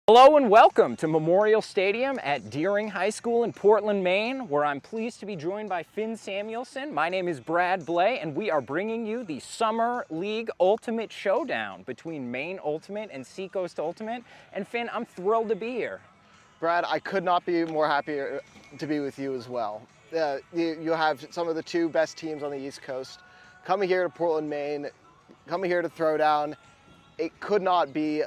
Hello and welcome to Memorial Stadium at Deering High School in Portland, Maine, where I'm pleased to be joined by Finn Samuelson. My name is Brad Blay, and we are bringing you the Summer League Ultimate Showdown between Maine Ultimate and Seacoast Ultimate. And Finn, I'm thrilled to be here. Brad, I could not be more happy to be with you as well. You have some of the two best teams on the East Coast coming here to Portland, Maine, coming here to throw down. It could not be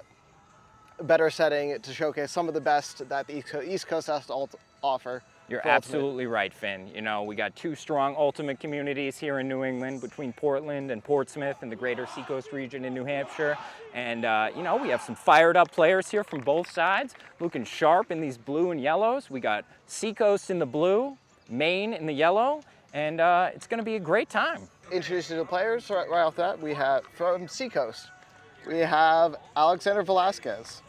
a better setting to showcase some of the best that the East Coast has to offer. You're absolutely right, Finn. You know, we got two strong Ultimate communities here in New England between Portland and Portsmouth and the greater Seacoast region in New Hampshire. And, you know, we have some fired up players here from both sides, looking sharp in these blue and yellows. We got Seacoast in the blue, Maine in the yellow, and it's going to be a great time. Introducing the players right off that, we have from Seacoast, we have Alexander Velasquez,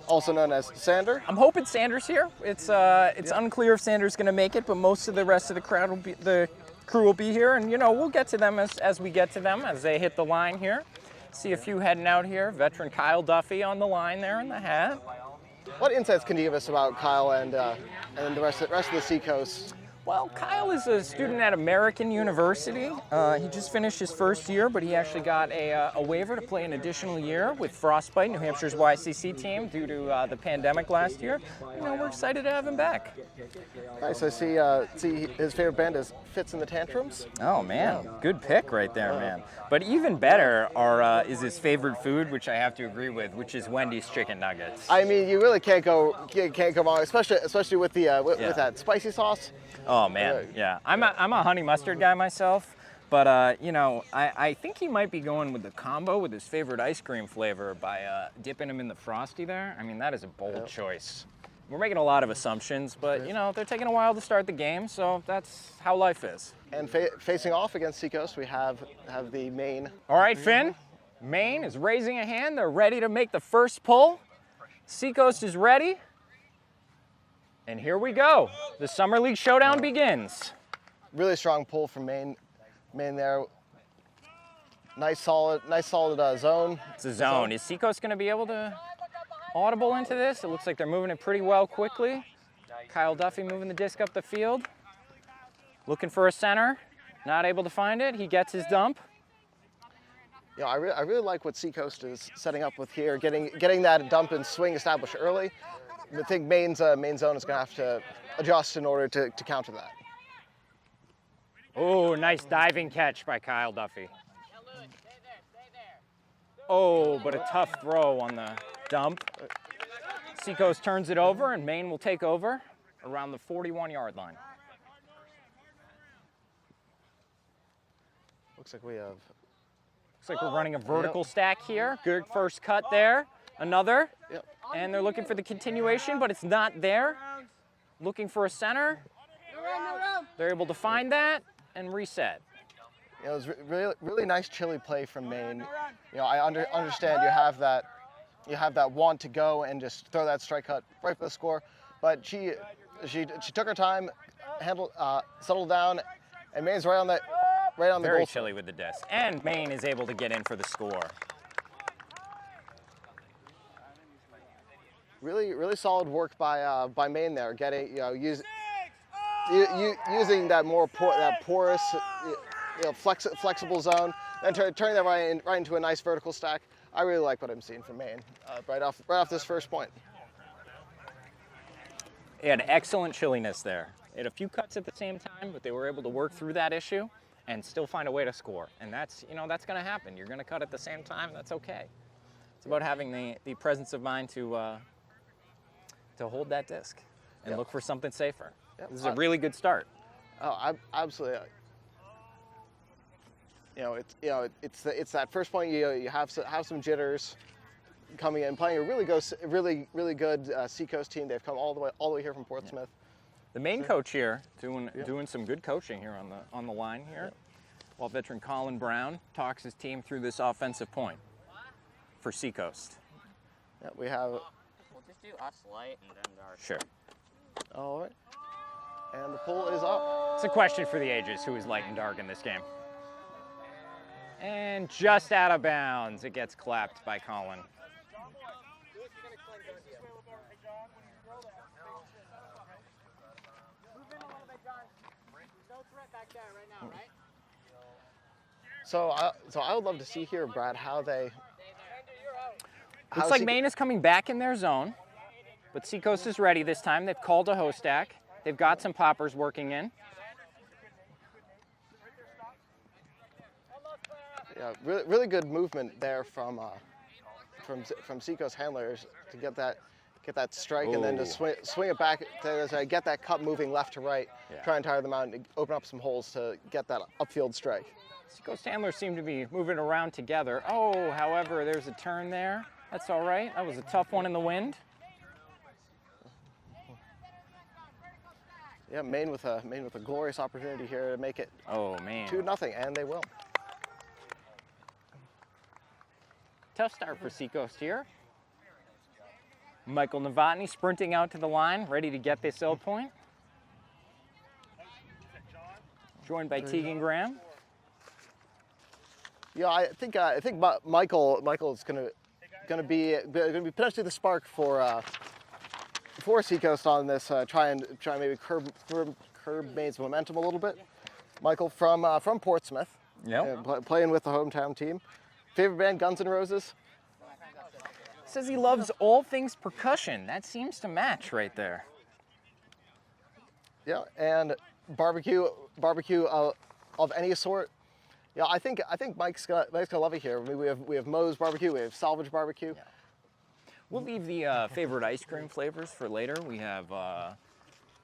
also known as Sander. I'm hoping Sander's here. It's unclear if Sander's going to make it, but most of the rest of the crew will be here, and you know, we'll get to them as we get to them as they hit the line here. See a few heading out here. Veteran Kyle Duffy on the line there in the hat. What insights can you give us about Kyle and the rest of the Seacoast? Well, Kyle is a student at American University. He just finished his first year, but he actually got a waiver to play an additional year with Frostbite, New Hampshire's YCC team, due to the pandemic last year. You know, we're excited to have him back. Nice. I see his favorite band is Fits in the Tantrums. Oh man, good pick right there, man. But even better is his favorite food, which I have to agree with, which is Wendy's chicken nuggets. I mean, you really can't go wrong, especially with with that spicy sauce. Oh man, yeah. I'm a honey mustard guy myself, but you know, I think he might be going with the combo with his favorite ice cream flavor by dipping him in the Frosty there. I mean, that is a bold choice. We're making a lot of assumptions, but you know, they're taking a while to start the game, so that's how life is. And facing off against Seacoast, we have the Maine. All right, Finn. Maine is raising a hand. They're ready to make the first pull. Seacoast is ready. And here we go. The Summer League Showdown begins. Really strong pull from Maine there. Nice solid zone. It's a zone. Is Seacoast going to be able to audible into this? It looks like they're moving it pretty well quickly. Kyle Duffy moving the disc up the field. Looking for a center. Not able to find it. He gets his dump. You know, I really like what Seacoast is setting up with here, getting that dump and swing established early. I think Maine's zone is going to have to adjust in order to counter that. Oh, nice diving catch by Kyle Duffy. Oh, but a tough throw on the dump. Seacoast turns it over, and Maine will take over around the 41-yard line. Looks like we're running a vertical stack here. Good first cut there. Another. Yep. And they're looking for the continuation, but it's not there. Looking for a center. They're able to find that and reset. You know, it was really nice chilly play from Maine. You know, I understand you have that want to go and just throw that strike cut right for the score, but she took her time, settled down, and Maine's right on the goal. Very chilly with the disc, and Maine is able to get in for the score. Really solid work by Maine there, getting using that porous flexible zone, and turning that right into a nice vertical stack. I really like what I'm seeing from Maine right off this first point. They had excellent chilliness there. They had a few cuts at the same time, but they were able to work through that issue and still find a way to score. And that's going to happen. You're going to cut at the same time. That's okay. It's about having the presence of mind to hold that disc and look for something safer. Yep. This is a really good start. Oh, absolutely. It's that first point. You have some jitters coming in, playing a really good Seacoast team. They've come all the way here from Portsmouth. The main coach here doing some good coaching here on the line here, while veteran Colin Brown talks his team through this offensive point for Seacoast. Yeah, we have. We'll just do us light and them dark. Sure. All right. And the pull is up. It's a question for the ages, who is light and dark in this game. And just out of bounds, it gets clapped by Colin. So I would love to see here, Brad, how they. Looks like Maine is coming back in their zone, but Seacoast is ready this time. They've called a host stack. They've got some poppers working in. Yeah, really good movement there from Seacoast handlers to get that strike and then to swing it back to get that cup moving left to right, try and tire them out and open up some holes to get that upfield strike. Seacoast handlers seem to be moving around together. Oh, however, there's a turn there. That's all right. That was a tough one in the wind. Yeah, Maine with a glorious opportunity here to make it 2-0, and they will. Tough start for Seacoast here. Michael Novotny sprinting out to the line, ready to get this L point. Joined by Tegan Graham. Yeah, I think Michael is gonna be potentially the spark for Seacoast on this. Try and maybe curb Maine's momentum a little bit. Michael from Portsmouth. Playing with the hometown team. Favorite band, Guns N' Roses? Says he loves all things percussion. That seems to match right there. Yeah, and barbecue of any sort. Yeah, I think Mike's gonna love it here. I mean, we have Moe's barbecue, we have Salvage barbecue. Yeah. We'll leave the favorite ice cream flavors for later. We have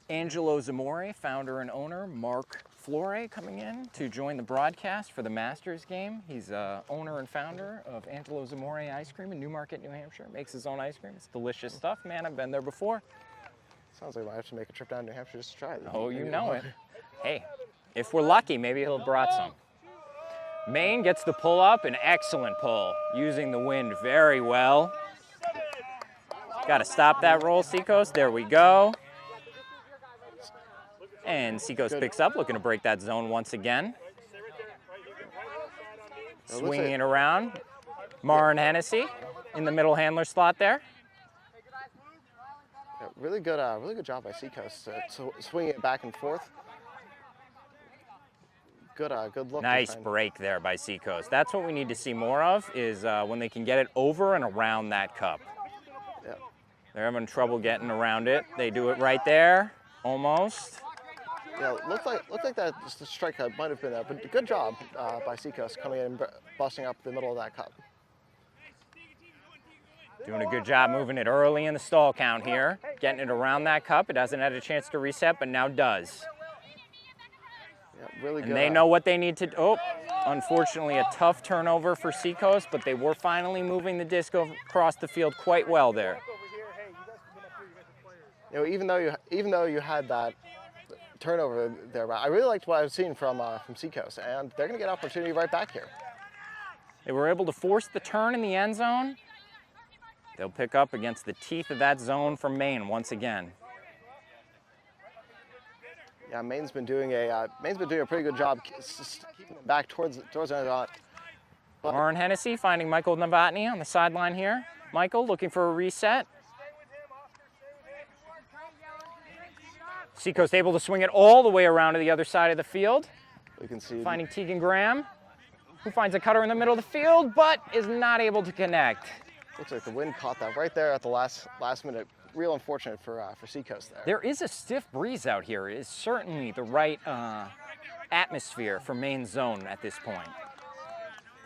Angelo Zamore, founder and owner, Mark Flore coming in to join the broadcast for the Masters game. He's owner and founder of Angelo Zamore Ice Cream in Newmarket, New Hampshire. Makes his own ice cream. It's delicious stuff, man. I've been there before. Sounds like I might have to make a trip down to New Hampshire just to try it. Oh, you know it. Hey, if we're lucky, maybe he'll have brought some. Maine gets the pull up, an excellent pull, using the wind very well. Got to stop that roll, Seacoast. There we go. And Seacoast picks up, looking to break that zone once again. Swinging it around. Maren Hennessy in the middle handler slot there. Yeah, really good job by Seacoast. Swinging it back and forth. Good look. Nice break there by Seacoast. That's what we need to see more of, is when they can get it over and around that cup. Yeah. They're having trouble getting around it. They do it right there, almost. Yeah, looked like that just the strike might have been there, but good job by Seacoast coming in and busting up the middle of that cup. Doing a good job moving it early in the stall count here, getting it around that cup. It hasn't had a chance to reset, but now does. Yeah, really good. And they know what they need to do. Oh, unfortunately a tough turnover for Seacoast, but they were finally moving the disc across the field quite well there. You know, even though you had that turnover there, I really liked what I've seen from Seacoast, and they're going to get opportunity right back here. They were able to force the turn in the end zone. They'll pick up against the teeth of that zone from Maine once again. Yeah, Maine's been doing a pretty good job keeping them back towards the end of the Maren Hennessy finding Michael Novotny on the sideline here. Michael looking for a reset. Seacoast able to swing it all the way around to the other side of the field. We can see finding Tegan Graham, who finds a cutter in the middle of the field, but is not able to connect. Looks like the wind caught that right there at the last minute. Real unfortunate for Seacoast there. There is a stiff breeze out here. It is certainly the right atmosphere for Maine's zone at this point.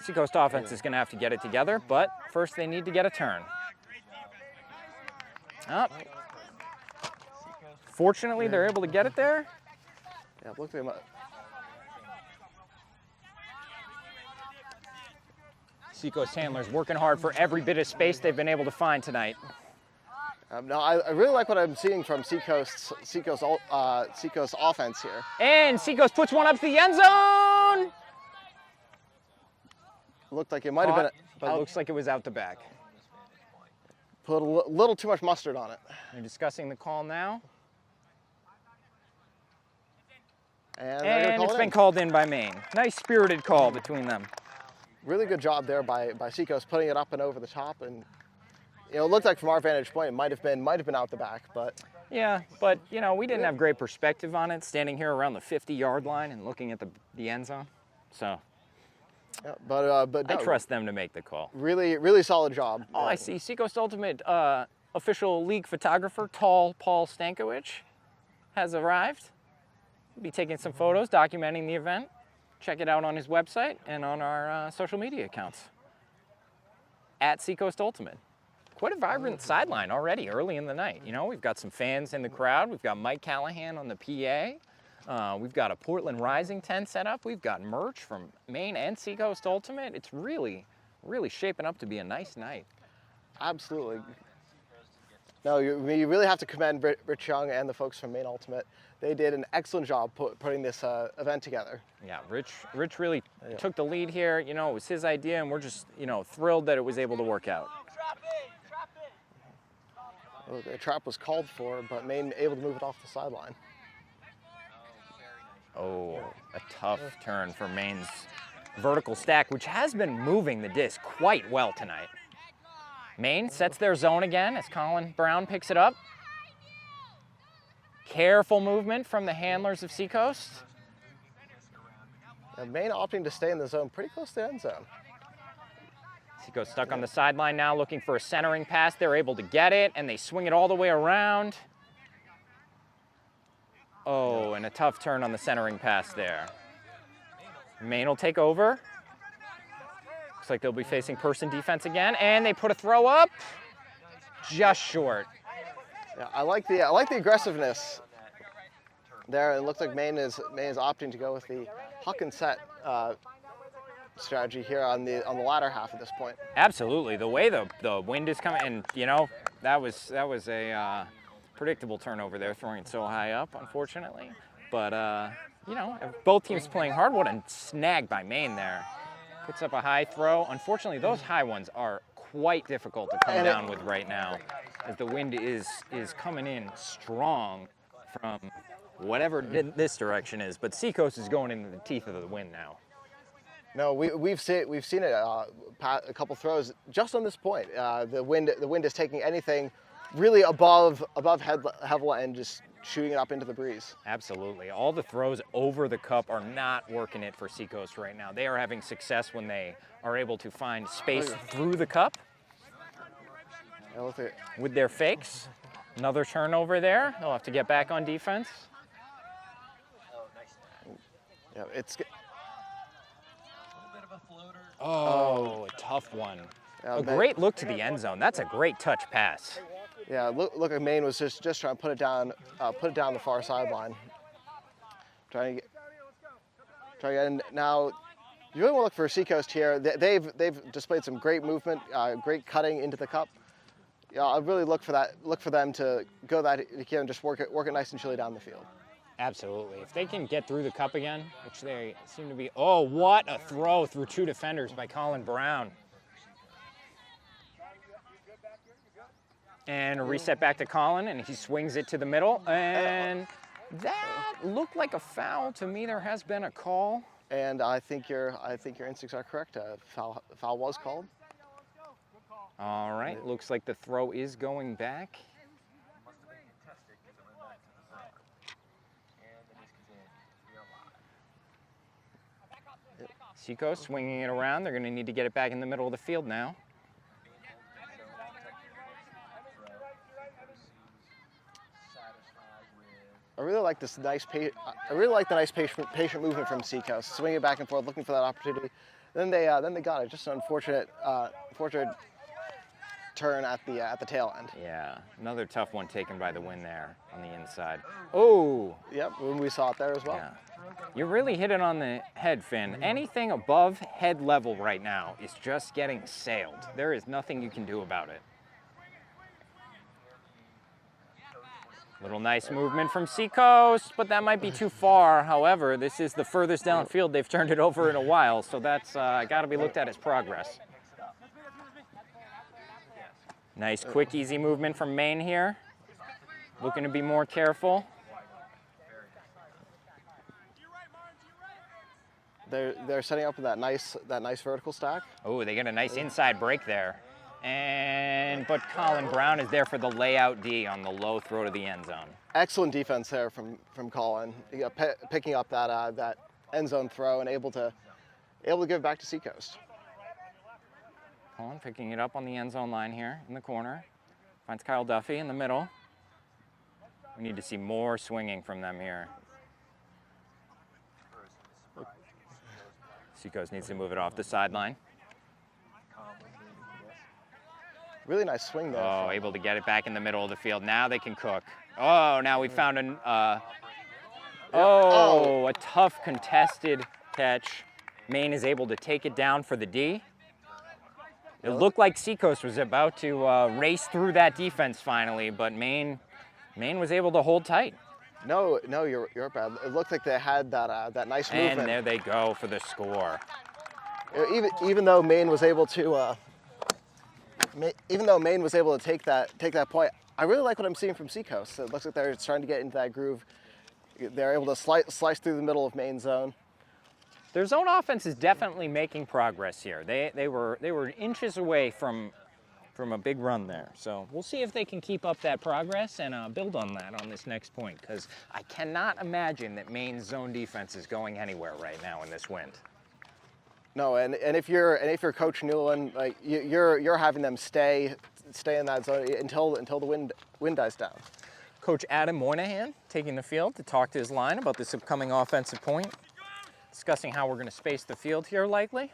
Seacoast offense is going to have to get it together, but first they need to get a turn. Up. Fortunately, they're able to get it there. Yeah, look at them. Seacoast handlers working hard for every bit of space they've been able to find tonight. No, I really like what I'm seeing from Seacoast's offense here. And Seacoast puts one up to the end zone. Looked like it might have been. But it looks like it was out the back. Put a little too much mustard on it. They're discussing the call now. And it's been called in by Maine. Nice spirited call between them. Really good job there by Seacoast putting it up and over the top, and You know, it looked like from our vantage point, it might have been out the back, but Yeah, but you know, we didn't have great perspective on it, standing here around the 50-yard line and looking at the end zone. So yeah, but no, I trust them to make the call. really solid job. Oh, I see. Seacoast Ultimate official league photographer, Tall Paul Stankiewicz, has arrived. He'll be taking some photos, documenting the event. Check it out on his website and on our social media accounts. At Seacoast Ultimate. Quite a vibrant sideline already early in the night. You know, we've got some fans in the crowd. We've got Mike Callahan on the PA. We've got a Portland Rising tent set up. We've got merch from Maine and Seacoast Ultimate. It's really shaping up to be a nice night. Absolutely. No, you really have to commend Rich Young and the folks from Maine Ultimate. They did an excellent job putting this event together. Yeah, Rich really took the lead here. You know, it was his idea, and we're just, you know, thrilled that it was able to work out. Well, the trap was called for, but Maine able to move it off the sideline. Oh, a tough turn for Maine's vertical stack, which has been moving the disc quite well tonight. Maine sets their zone again as Colin Brown picks it up. Careful movement from the handlers of Seacoast. Maine opting to stay in the zone pretty close to the end zone. Seacoast stuck on the sideline now, looking for a centering pass. They're able to get it, and they swing it all the way around. Oh, and a tough turn on the centering pass there. Maine will take over. Looks like they'll be facing person defense again, and they put a throw up, just short. Yeah, I like the aggressiveness there. It looks like Maine is opting to go with the huck and set strategy here on the latter half at this point. Absolutely, the way the wind is coming, and you know that was a predictable turnover there, throwing it so high up, unfortunately. But you know, both teams playing hard. What a snag by Maine there. Puts up a high throw. Unfortunately, those high ones are quite difficult to come down with right now, as the wind is coming in strong from whatever this direction is. But Seacoast is going into the teeth of the wind now. No, we've seen it a couple throws just on this point. The wind is taking anything really above head level and just shooting it up into the breeze. Absolutely. All the throws over the cup are not working it for Seacoast right now. They are having success when they are able to find space through the cup with their fakes. Another turnover there. They'll have to get back on defense. Yeah, it's. Oh, a tough one. A great look to the end zone. That's a great touch pass. Yeah, look like Maine was just trying to put it down the far sideline. Trying to get in. Now, you really want to look for Seacoast here. They've displayed some great movement, great cutting into the cup. Yeah, I really look for that. Look for them to go that here and just work it nice and chilly down the field. Absolutely. If they can get through the cup again, which they seem to be. Oh, what a throw through two defenders by Colin Brown. And a reset back to Colin, and he swings it to the middle. And that looked like a foul to me. There has been a call. And I think your instincts are correct. Foul was called. All right. Looks like the throw is going back. Seacoast swinging it around. They're going to need to get it back in the middle of the field now. I really like this nice. I really like the nice patient movement from Seacoast, swinging back and forth, looking for that opportunity. Then they got it. Just an unfortunate turn at the tail end. Yeah, another tough one taken by the wind there on the inside. Oh. Yep, we saw it there as well. Yeah. You really hit it on the head, Finn. Anything above head level right now is just getting sailed. There is nothing you can do about it. Little nice movement from Seacoast, but that might be too far. However, this is the furthest downfield they've turned it over in a while, so that's got to be looked at as progress. Nice, quick, easy movement from Maine here. Looking to be more careful. They're setting up with that nice vertical stack. Oh, they get a nice inside break there. But Colin Brown is there for the layout D on the low throw to the end zone. Excellent defense there from Colin, picking up that end zone throw and able to give it back to Seacoast. Colin picking it up on the end zone line here in the corner. Finds Kyle Duffy in the middle. We need to see more swinging from them here. Seacoast needs to move it off the sideline. Really nice swing there. Oh, able to get it back in the middle of the field. Now they can cook. Oh, now we found a tough contested catch. Maine is able to take it down for the D. It looked like Seacoast was about to race through that defense finally, but Maine was able to hold tight. No, you're bad. It looked like they had that nice movement. And there they go for the score. Even though Maine was able to take that point, I really like what I'm seeing from Seacoast. It looks like they're starting to get into that groove. They're able to slice through the middle of Maine's zone. Their zone offense is definitely making progress here. They were inches away from a big run there. So we'll see if they can keep up that progress and build on that on this next point, because I cannot imagine that Maine's zone defense is going anywhere right now in this wind. No, and if you're Coach Newland, like you're having them stay in that zone until the wind dies down. Coach Adam Moynihan taking the field to talk to his line about this upcoming offensive point, discussing how we're going to space the field here likely.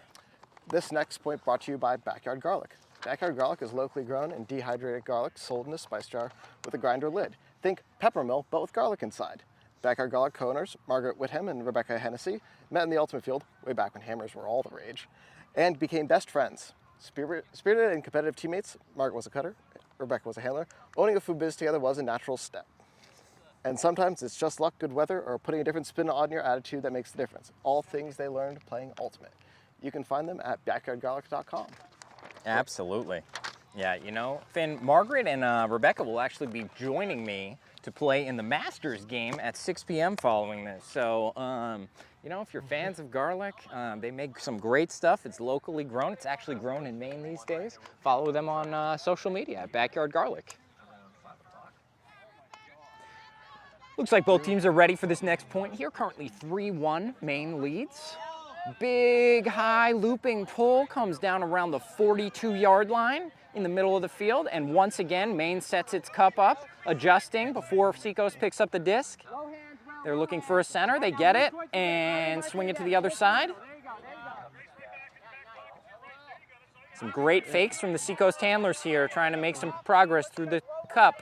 This next point brought to you by Backyard Garlic. Backyard Garlic is locally grown and dehydrated garlic sold in a spice jar with a grinder lid. Think peppermill, but with garlic inside. Backyard Garlic co-owners Margaret Whitham and Rebecca Hennessy met in the Ultimate Field way back when hammers were all the rage, and became best friends. Spirited and competitive teammates, Margaret was a cutter, Rebecca was a handler. Owning a food business together was a natural step. And sometimes it's just luck, good weather, or putting a different spin on your attitude that makes the difference. All things they learned playing Ultimate. You can find them at backyardgarlic.com. Absolutely. Yeah, you know, Finn, Margaret and Rebecca will actually be joining me to play in the Masters game at 6 p.m. following this. So, you know, if you're fans of garlic, they make some great stuff. It's locally grown. It's actually grown in Maine these days. Follow them on social media at Backyard Garlic. Looks like both teams are ready for this next point here. Currently 3-1, Maine leads. Big high looping pull comes down around the 42-yard line in the middle of the field. And once again, Maine sets its cup up, adjusting before Seacoast picks up the disc. They're looking for a center. They get it and swing it to the other side. Some great fakes from the Seacoast handlers here, trying to make some progress through the cup.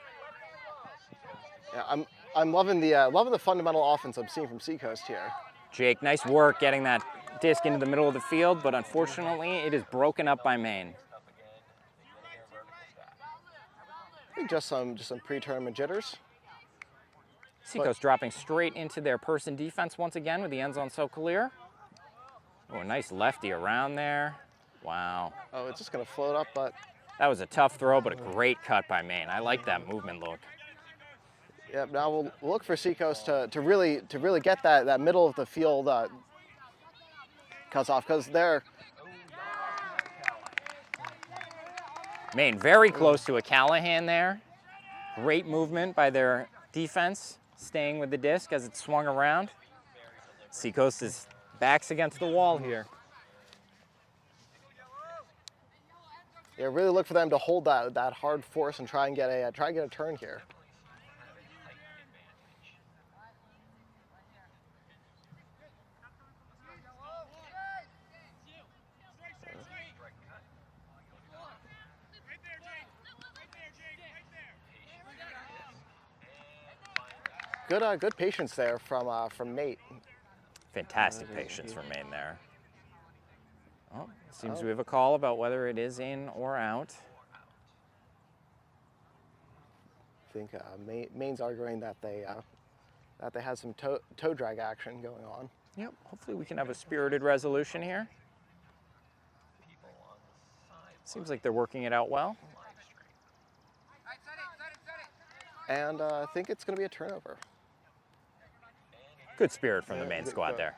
Yeah, I'm loving the fundamental offense I'm seeing from Seacoast here. Jake, nice work getting that disc into the middle of the field, but unfortunately it is broken up by Maine. I think just some pre-tournament jitters. Seacoast dropping straight into their person defense once again with the end zone so clear. Oh, a nice lefty around there. Wow. Oh, it's just going to float up, but... That was a tough throw, but a great cut by Maine. I like that movement look. Yeah, now we'll look for Seacoast to really get that middle of the field cuts off, because they're... Maine very close to a Callahan there. Great movement by their defense, staying with the disc as it swung around. Seacoast is backs against the wall here. Yeah, really look for them to hold that hard force and try and get a turn here. Good patience there from Nate. Fantastic patience from Maine there. Oh, seems we have a call about whether it is in or out. I think Maine's arguing that they had some toe drag action going on. Yep. Hopefully we can have a spirited resolution here. Seems like they're working it out well. And I think it's going to be a turnover. Good spirit from the Maine squad there.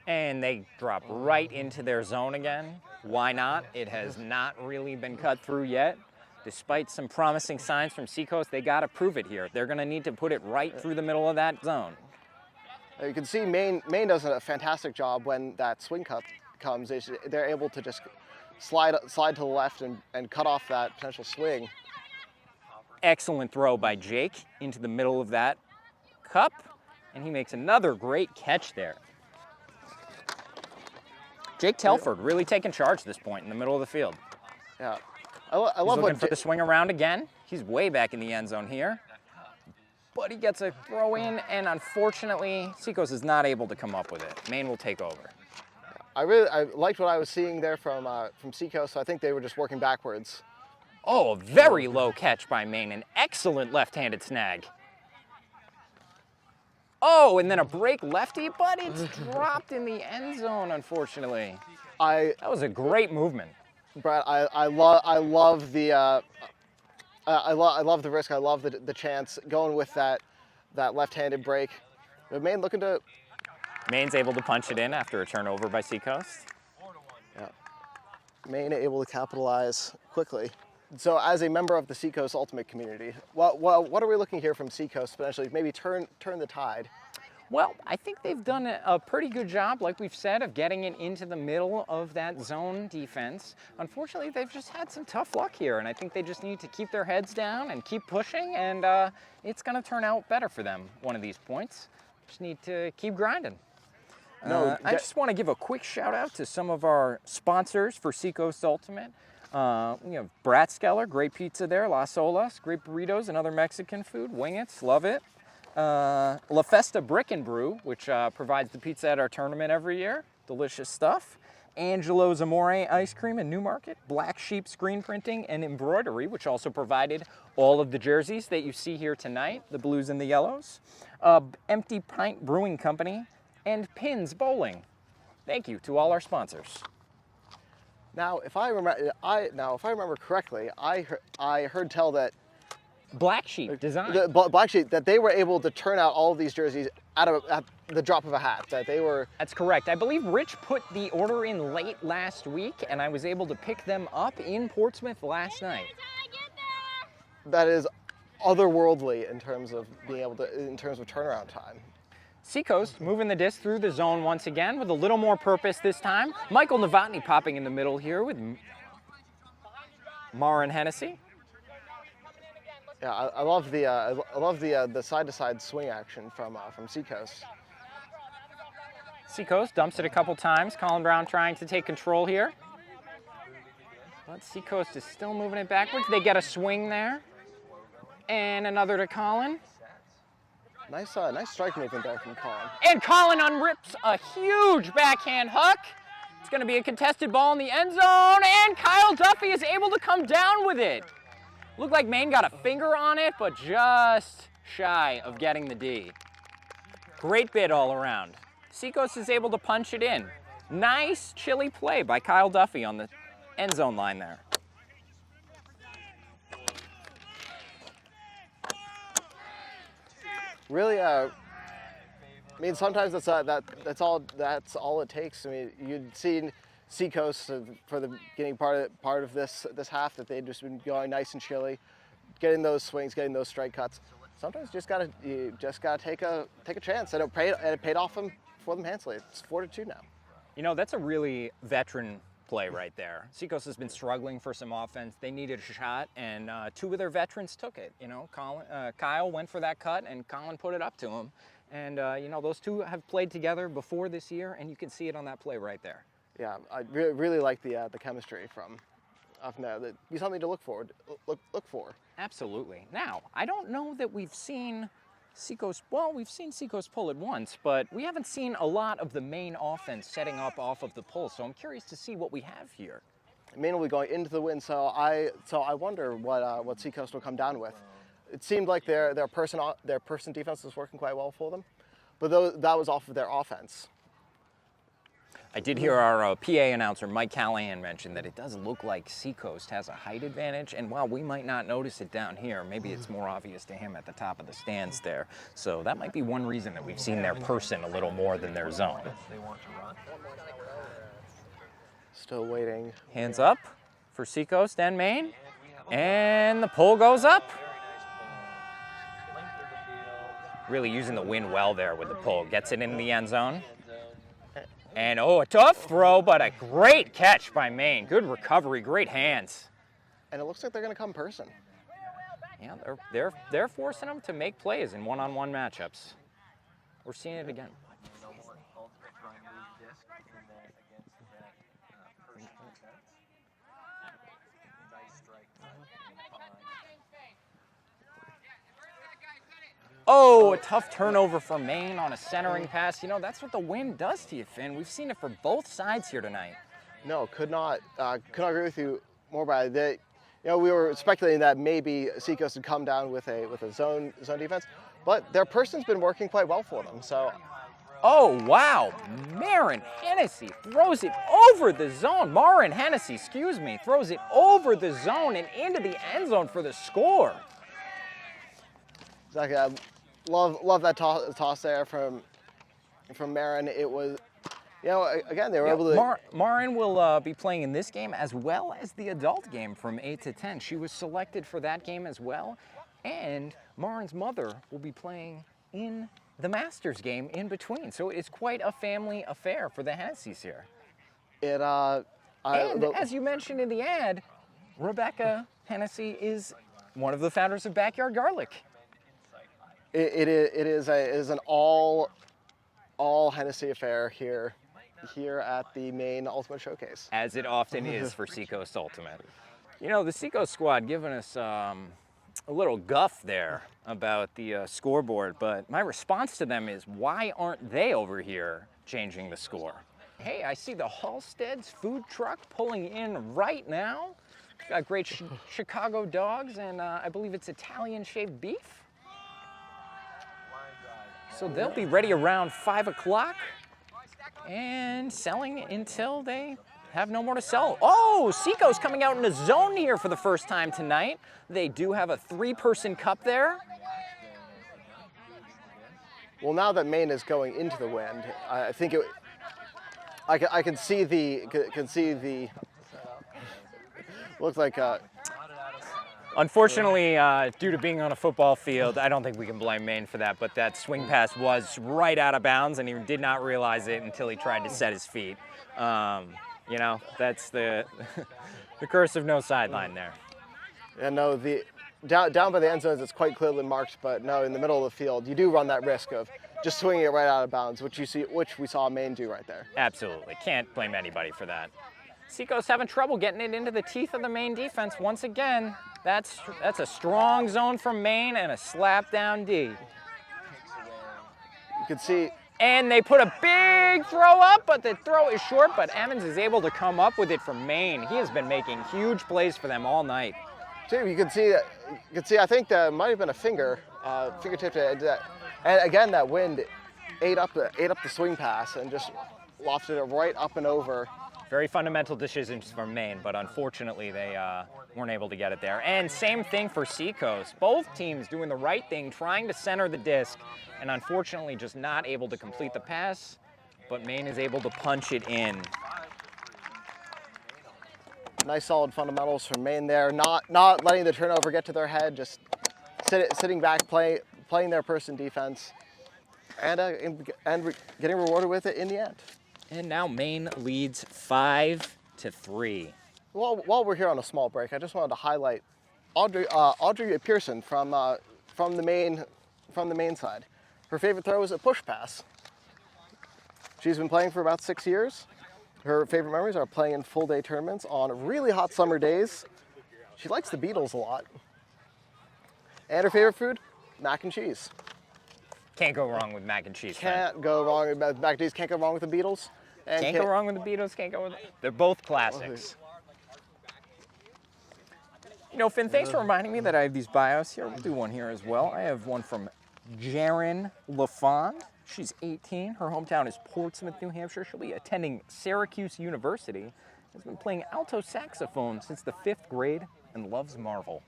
And they drop right into their zone again. Why not? It has not really been cut through yet. Despite some promising signs from Seacoast, they got to prove it here. They're going to need to put it right through the middle of that zone. You can see Maine does a fantastic job when that swing cut comes. They're able to just slide to the left and cut off that potential swing. Excellent throw by Jake into the middle of that cup, and he makes another great catch there. Jake Telford really taking charge at this point in the middle of the field. Yeah, I He's love looking for the swing around again. He's way back in the end zone here. But he gets a throw in, and unfortunately, Seacoast is not able to come up with it. Maine will take over. I liked what I was seeing there from Seacoast, so I think they were just working backwards. Oh, a very low catch by Maine. An excellent left-handed snag. Oh, and then a break lefty, but it's dropped in the end zone, unfortunately. That was a great movement. Brad, I love the risk. I love the chance going with that left-handed break. But Maine's able to punch it in after a turnover by Seacoast. Yeah, Maine able to capitalize quickly. So, as a member of the Seacoast Ultimate community, what are we looking here from Seacoast potentially? Maybe turn the tide. Well, I think they've done a pretty good job, like we've said, of getting it into the middle of that zone defense. Unfortunately, they've just had some tough luck here, and I think they just need to keep their heads down and keep pushing, and it's going to turn out better for them one of these points. Just need to keep grinding. I just want to give a quick shout out to some of our sponsors for Seacoast Ultimate. We have Bratskeller, great pizza there. Las Olas, great burritos and other Mexican food. Wingets, love it. La Festa Brick and Brew, which provides the pizza at our tournament every year. Delicious stuff. Angelo's Amore Ice Cream in Newmarket. Black Sheep Screen Printing and Embroidery, which also provided all of the jerseys that you see here tonight, the blues and the yellows. Empty Pint Brewing Company and Pins Bowling. Thank you to all our sponsors. Now, if I remember correctly, I heard tell that Black Sheep Design. Black Sheep, that they were able to turn out all of these jerseys at the drop of a hat. That they were. That's correct. I believe Rich put the order in late last week, and I was able to pick them up in Portsmouth last night. That is otherworldly in terms of turnaround time. Seacoast moving the disc through the zone once again with a little more purpose this time. Michael Novotny popping in the middle here with Marin Hennessy. Yeah, I love the side-to-side swing action from Seacoast. Seacoast dumps it a couple times. Colin Brown trying to take control here. But Seacoast is still moving it backwards. They get a swing there. And another to Colin. Nice strike movement there from Colin. And Colin unrips a huge backhand hook. It's going to be a contested ball in the end zone, and Kyle Duffy is able to come down with it. Looked like Maine got a finger on it, but just shy of getting the D. Great bid all around. Seacoast is able to punch it in. Nice chilly play by Kyle Duffy on the end zone line there. Really, I mean, sometimes that's all it takes. I mean, you'd seen Seacoast for the beginning part of this half that they'd just been going nice and chilly, getting those swings, getting those strike cuts. Sometimes you just gotta take a chance, and it paid off for them handsomely. It's 4-2 now. You know, that's a really veteran play right there. Seacoast has been struggling for some offense. They needed a shot, and two of their veterans took it. You know, Kyle went for that cut, and Colin put it up to him. And you know, those two have played together before this year, and you can see it on that play right there. Yeah, I really like the chemistry from now. That'd be something to look for. Absolutely. Now, I don't know that we've seen Seacoast. Well, we've seen Seacoast pull it once, but we haven't seen a lot of the main offense setting up off of the pull. So I'm curious to see what we have here. Maine will be going into the wind, so I wonder what Seacoast will come down with. It seemed like their person defense was working quite well for them, but that was off of their offense. I did hear our PA announcer, Mike Callahan, mention that it does look like Seacoast has a height advantage, and while we might not notice it down here, maybe it's more obvious to him at the top of the stands there. So that might be one reason that we've seen their person a little more than their zone. Still waiting. Hands up for Seacoast and Maine, and the pull goes up. Really using the wind well there with the pull. Gets it in the end zone. And oh, a tough throw, but a great catch by Maine. Good recovery, great hands. And it looks like they're going to come person. Yeah, they're forcing them to make plays in one-on-one matchups. We're seeing it again. Oh, a tough turnover for Maine on a centering pass. You know, that's what the wind does to you, Finn. We've seen it for both sides here tonight. No, could not agree with you more by that. You know, we were speculating that maybe Seacoast would come down with a zone defense, but their person's been working quite well for them. So, oh wow, Marin Hennessy throws it over the zone. Marin Hennessy, excuse me, throws it over the zone and into the end zone for the score. Exactly. I love that toss there from Marin. It was, you know, again, they were able to. Marin will be playing in this game as well as the adult game from 8 to 10. She was selected for that game as well. And Marin's mother will be playing in the Masters game in between. So it's quite a family affair for the Hennessys here. And as you mentioned in the ad, Rebecca Hennessy is one of the founders of Backyard Garlic. It is an all Hennessy affair here at the Maine Ultimate Showcase. As it often is for Seacoast Ultimate. You know, the Seacoast squad giving us a little guff there about the scoreboard, but my response to them is, why aren't they over here changing the score? Hey, I see the Halstead's food truck pulling in right now. Got great Chicago dogs, and I believe it's Italian shaved beef. So they'll be ready around 5 o'clock and selling until they have no more to sell. Oh, Seacoast coming out in a zone here for the first time tonight. They do have a 3-person cup there. Well, now that Maine is going into the wind, I think I can see the looks like. Unfortunately, due to being on a football field, I don't think we can blame Maine for that, but that swing pass was right out of bounds, and he did not realize it until he tried to set his feet. You know, that's the curse of no sideline there. And no, down by the end zones, it's quite clearly marked, but no, in the middle of the field, you do run that risk of just swinging it right out of bounds, which we saw Maine do right there. Absolutely, can't blame anybody for that. Seacoast having trouble getting it into the teeth of the Maine defense once again. That's a strong zone from Maine and a slap down D. You can see. And they put a big throw up, but the throw is short, but Emmons is able to come up with it from Maine. He has been making huge plays for them all night. Too, you can see, I think there might have been a fingertip, and again, that wind ate up the swing pass and just lofted it right up and over. Very fundamental decisions from Maine, but unfortunately they weren't able to get it there. And same thing for Seacoast. Both teams doing the right thing, trying to center the disc, and unfortunately just not able to complete the pass, but Maine is able to punch it in. Nice solid fundamentals from Maine there, not letting the turnover get to their head, just sitting back, playing their person defense, and getting rewarded with it in the end. And now Maine leads 5-3. Well, while we're here on a small break, I just wanted to highlight Audrey Pearson from the Maine side. Her favorite throw is a push pass. She's been playing for about 6 years. Her favorite memories are playing in full day tournaments on really hot summer days. She likes the Beatles a lot. And her favorite food, mac and cheese. Can't go wrong with mac and cheese. Can't go wrong with mac and cheese. Can't go wrong with the Beatles. And can't go wrong with the Beatles. Can't go with. They're both classics. You know, Finn, thanks for reminding me that I have these bios here. We'll do one here as well. I have one from Jaron LaFond. She's 18. Her hometown is Portsmouth, New Hampshire. She'll be attending Syracuse University. Has been playing alto saxophone since the 5th grade and loves Marvel.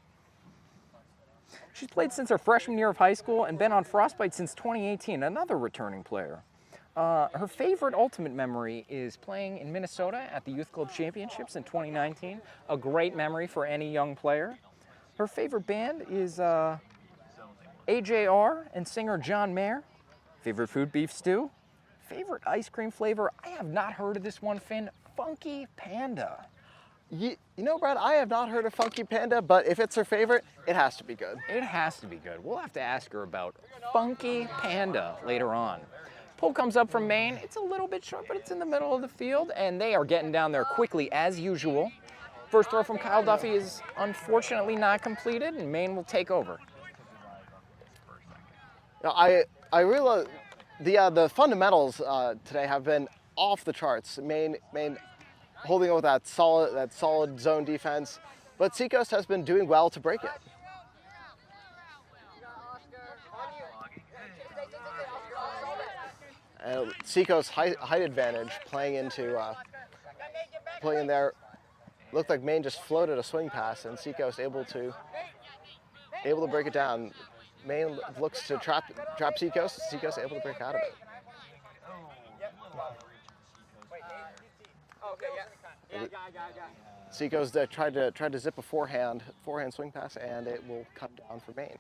She's played since her freshman year of high school and been on Frostbite since 2018, another returning player. Her favorite ultimate memory is playing in Minnesota at the Youth Club Championships in 2019, a great memory for any young player. Her favorite band is AJR and singer John Mayer. Favorite food, beef stew. Favorite ice cream flavor, I have not heard of this one, Finn, Funky Panda. You know, Brad, I have not heard of Funky Panda, but if it's her favorite, it has to be good. It has to be good. We'll have to ask her about Funky Panda later on. Pull comes up from Maine. It's a little bit short, but it's in the middle of the field, and they are getting down there quickly as usual. First throw from Kyle Duffy is unfortunately not completed, and Maine will take over. Now, I realize the fundamentals today have been off the charts. Maine holding on with that solid zone defense, but Seacoast has been doing well to break it. And Seacoast's height advantage playing in there. Looked like Maine just floated a swing pass, and Seacoast able to break it down. Maine looks to trap Seacoast. Seacoast able to break out of it. Seacoast tried to zip a forehand swing pass, and it will come down for Maine.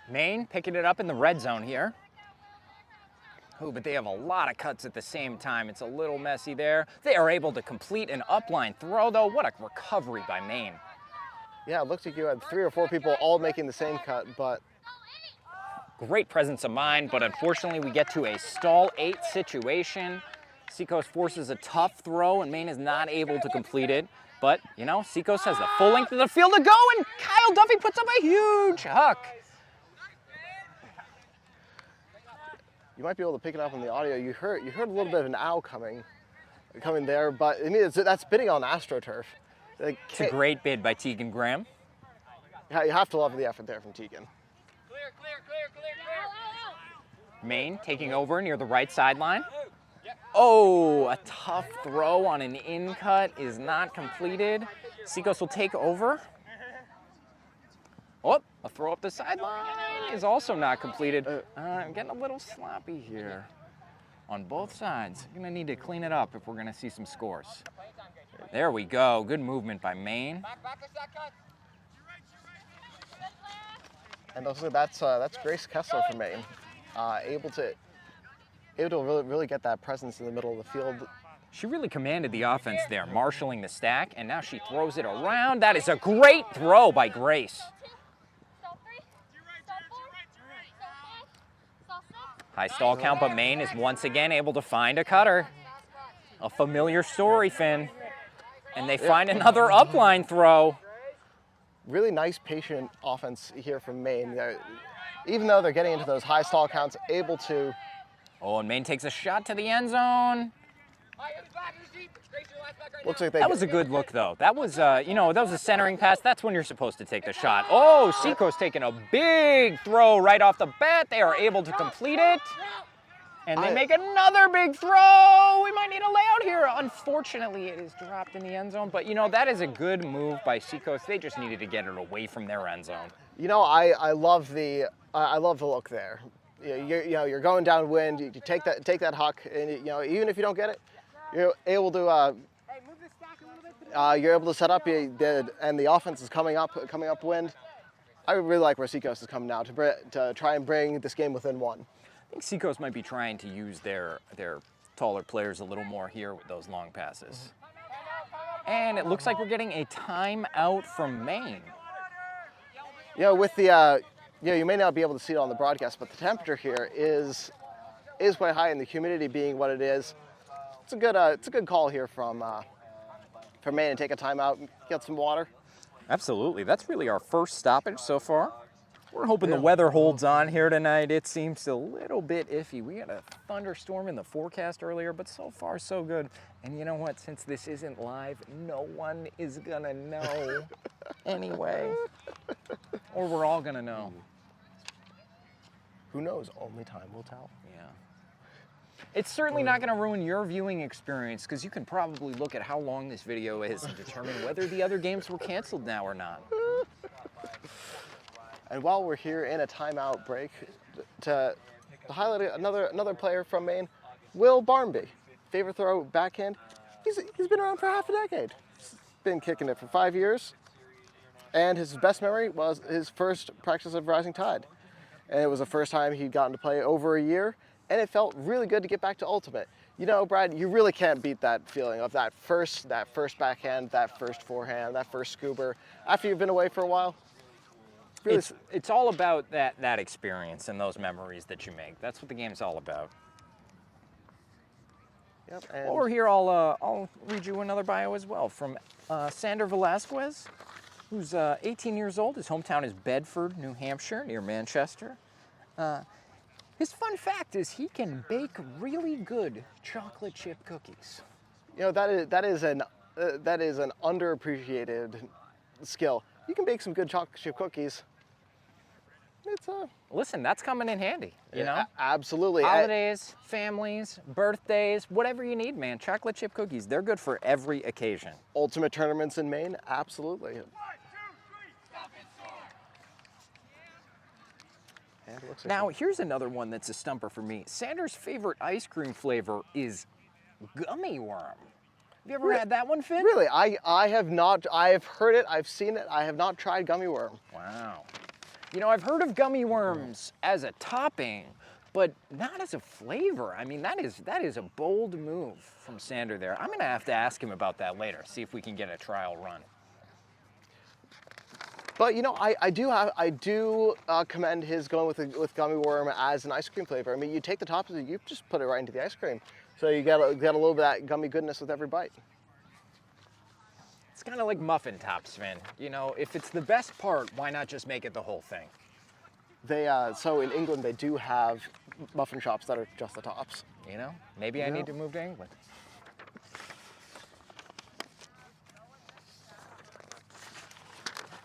Maine picking it up in the red zone here. Oh, but they have a lot of cuts at the same time. It's a little messy there. They are able to complete an upline throw, though. What a recovery by Maine. Yeah, it looks like you had 3 or 4 people all making the same cut, but great presence of mind, but unfortunately we get to a stall 8 situation. Seacoast forces a tough throw, and Maine is not able to complete it. But, you know, Seacoast has the full length of the field to go, and Kyle Duffy puts up a huge huck. You might be able to pick it up on the audio. You heard a little bit of an owl coming there, but I mean that's bidding on AstroTurf. It's a great bid by Tegan Graham. Yeah, you have to love the effort there from Tegan. Clear. Maine taking over near the right sideline. Oh, a tough throw on an in cut is not completed. Seacoast will take over. Oh, a throw up the sideline is also not completed. I'm getting a little sloppy here on both sides. We're gonna need to clean it up if we're gonna see some scores. There we go, good movement by Maine. And also that's Grace Kessler from Maine, able to really get that presence in the middle of the field. She really commanded the offense there, marshaling the stack, and now she throws it around. That is a great throw by Grace. High stall count, but Maine is once again able to find a cutter. A familiar story, Finn. And they find another upline throw. Really nice, patient offense here from Maine. Even though they're getting into those high stall counts, able to. Oh, and Maine takes a shot to the end zone. Looks like that was a good look, though. That was, that was a centering pass. That's when you're supposed to take the shot. Oh, Seacoast taking a big throw right off the bat. They are able to complete it. And they make another big throw. We might need a layout here. Unfortunately, it is dropped in the end zone. But, that is a good move by Seacoast. They just needed to get it away from their end zone. I love the look there. You're going downwind. You take that huck, and even if you don't get it, you're able to. You're able to set up, and the offense is coming upwind. I really like where Seacoast is coming now to try and bring this game within 1. I think Seacoast might be trying to use their taller players a little more here with those long passes. And it looks like we're getting a timeout from Maine. With the you may not be able to see it on the broadcast, but the temperature here is quite high, and the humidity being what it is, it's a good call here from Maine and take a timeout, get some water. Absolutely, that's really our first stoppage so far. We're hoping the weather holds on here tonight. It seems a little bit iffy. We had a thunderstorm in the forecast earlier, but so far so good. And you know what? Since this isn't live, no one is gonna know anyway. Or we're all gonna know. Who knows? Only time will tell. Yeah. It's certainly not going to ruin your viewing experience because you can probably look at how long this video is and determine whether the other games were canceled now or not. And while we're here in a timeout break, to highlight another player from Maine, Will Barmby. Favorite throw backhand. He's been around for half a decade. He's been kicking it for 5 years. And his best memory was his first practice of Rising Tide. And it was the first time he'd gotten to play over a year. And it felt really good to get back to Ultimate. You know, Brad, you really can't beat that feeling of that first backhand, that first forehand, that first scuba. After you've been away for a while, really, it's all about that experience and those memories that you make. That's what the game's all about. Yep, and While we're here, I'll read you another bio as well from Sander Velasquez, who's 18 years old. His hometown is Bedford, New Hampshire, near Manchester. His fun fact is he can bake really good chocolate chip cookies. you know that is an underappreciated skill. You can bake some good chocolate chip cookies. It's Listen, that's coming in handy, you know? Absolutely. Holidays, families, birthdays, whatever you need, man. Chocolate chip cookies, they're good for every occasion. Ultimate tournaments in Maine, absolutely. And it looks like Now, here's another one that's a stumper for me. Sander's favorite ice cream flavor is gummy worm. Have you ever had that one, Finn? really, I have not. I have heard it. I've seen it. I have not tried gummy worm. Wow. You know, I've heard of gummy worms as a topping, but not as a flavor. I mean, that is a bold move from Sander there. I'm gonna have to ask him about that later, see if we can get a trial run. But you know, I do commend his going with gummy worm as an ice cream flavor. I mean, you take the top of it, you just put it right into the ice cream, so you get a little bit of that gummy goodness with every bite. It's kind of like muffin tops, Finn. You know, if it's the best part, why not just make it the whole thing? They so in England they do have muffin shops that are just the tops. You know, maybe I need to move to England.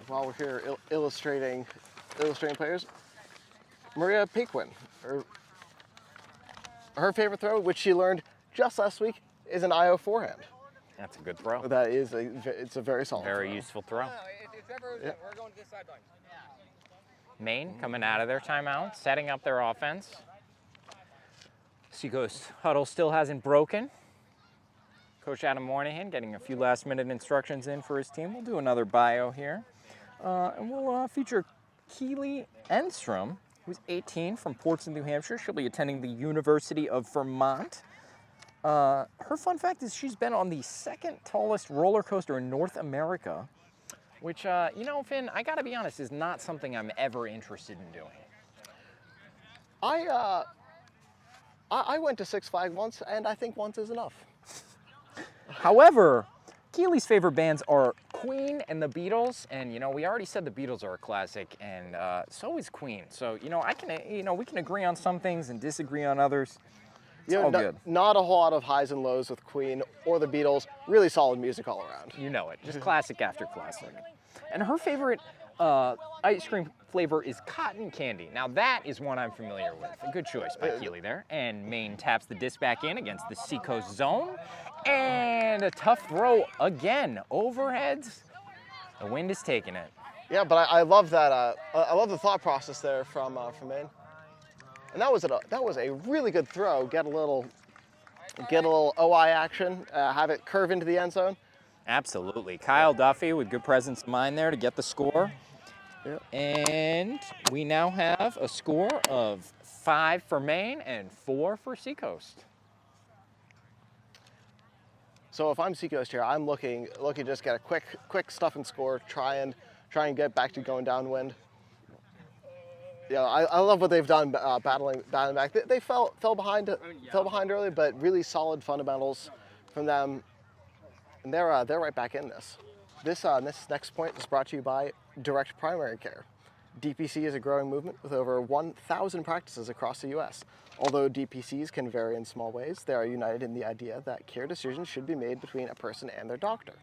While we're here illustrating players, Maria Paquin, her favorite throw, which she learned just last week, is an IO forehand. That's a good throw. That is it's a very solid Very throw. useful throw. Yeah. We're going to this sideline. Maine coming out of their timeout, setting up their offense. Seacoast huddle still hasn't broken. Coach Adam Moynihan getting a few last-minute instructions in for his team. We'll do another bio here. And we'll feature Keely Enstrom, who's 18 from Portsmouth, New Hampshire. She'll be attending the University of Vermont. Her fun fact is she's been on the second tallest roller coaster in North America, which, you know, Finn, I gotta be honest, is not something I'm ever interested in doing. I went to Six Flags once, and I think once is enough. However, Keely's favorite bands are Queen and the Beatles, and you know we already said the Beatles are a classic, and so is Queen. So you know we can agree on some things and disagree on others. It's all good. Not a whole lot of highs and lows with Queen or the Beatles. Really solid music all around. You know it, just classic after classic. And her favorite ice cream flavor is cotton candy. Now that is one I'm familiar with. A good choice by Keely there. And Maine taps the disc back in against the Seacoast zone. And a tough throw again. Overheads. The wind is taking it. Yeah, but I love that. I love the thought process there from Maine. And that was a really good throw. Get a little OI action. Have it curve into the end zone. Absolutely. Kyle Duffy with good presence of mind there to get the score. Yep. And we now have a score of 5 for Maine and 4 for Seacoast. So if I'm Seacoast here, I'm looking to just get a quick stuff and score. Try and get back to going downwind. Yeah, I love what they've done battling back. They fell behind early, but really solid fundamentals from them. And they're right back in this. This next point is brought to you by Direct Primary Care. DPC is a growing movement with over 1,000 practices across the U.S. Although DPCs can vary in small ways, they are united in the idea that care decisions should be made between a person and their doctor.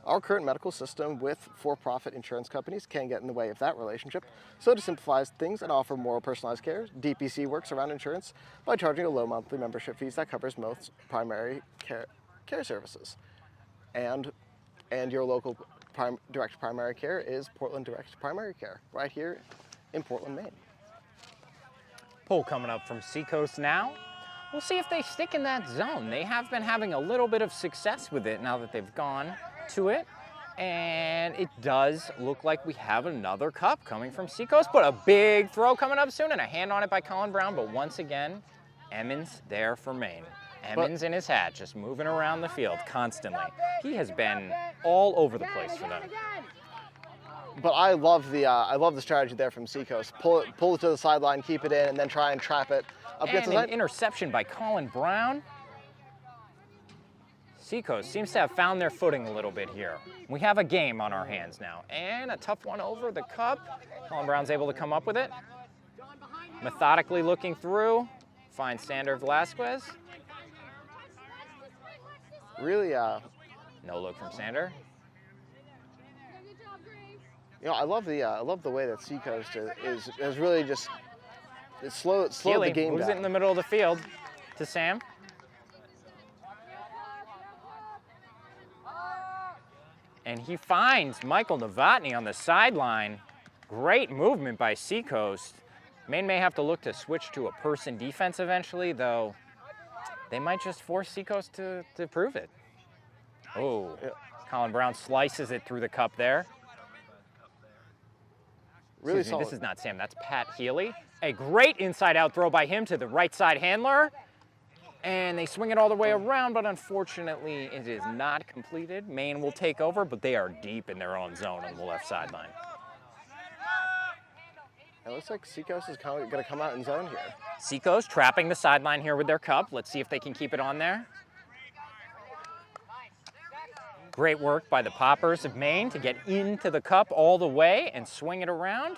Our current medical system with for-profit insurance companies can get in the way of that relationship. So to simplify things and offer more personalized care, DPC works around insurance by charging a low monthly membership fees that covers most primary care services. And your local direct primary care is Portland Direct Primary Care, right here in Portland, Maine. Pull coming up from Seacoast now. We'll see if they stick in that zone. They have been having a little bit of success with it now that they've gone to it. And it does look like we have another cup coming from Seacoast, but a big throw coming up soon and a hand on it by Colin Brown. But once again, Emmons there for Maine. Emmons in his hat, just moving around the field constantly. He has been all over the place for them. But I love the strategy there from Seacoast. Pull it to the sideline, keep it in, and then try and trap it up against And the an side. interception by Colin Brown. Seacoast seems to have found their footing a little bit here. We have a game on our hands now. And a tough one over the cup. Colin Brown's able to come up with it. Methodically looking through. Finds Sander Velasquez. Really, No look from Sander. I love the way that Seacoast is really just slowed the Keeley game moves down. it in the middle of the field to Sam. And he finds Michael Novotny on the sideline. Great movement by Seacoast. Maine may have to look to switch to a person defense eventually, though they might just force Seacoast to prove it. Oh, Yeah. Colin Brown slices it through the cup there. Really Excuse me, solid. this is not Sam, that's Pat Healy. A great inside-out throw by him to the right side handler. And they swing it all the way around, but unfortunately it is not completed. Maine will take over, but they are deep in their own zone on the left sideline. It looks like Seacoast is going to come out in zone here. Seacoast trapping the sideline here with their cup. Let's see if they can keep it on there. Great work by the Poppers of Maine to get into the cup all the way and swing it around.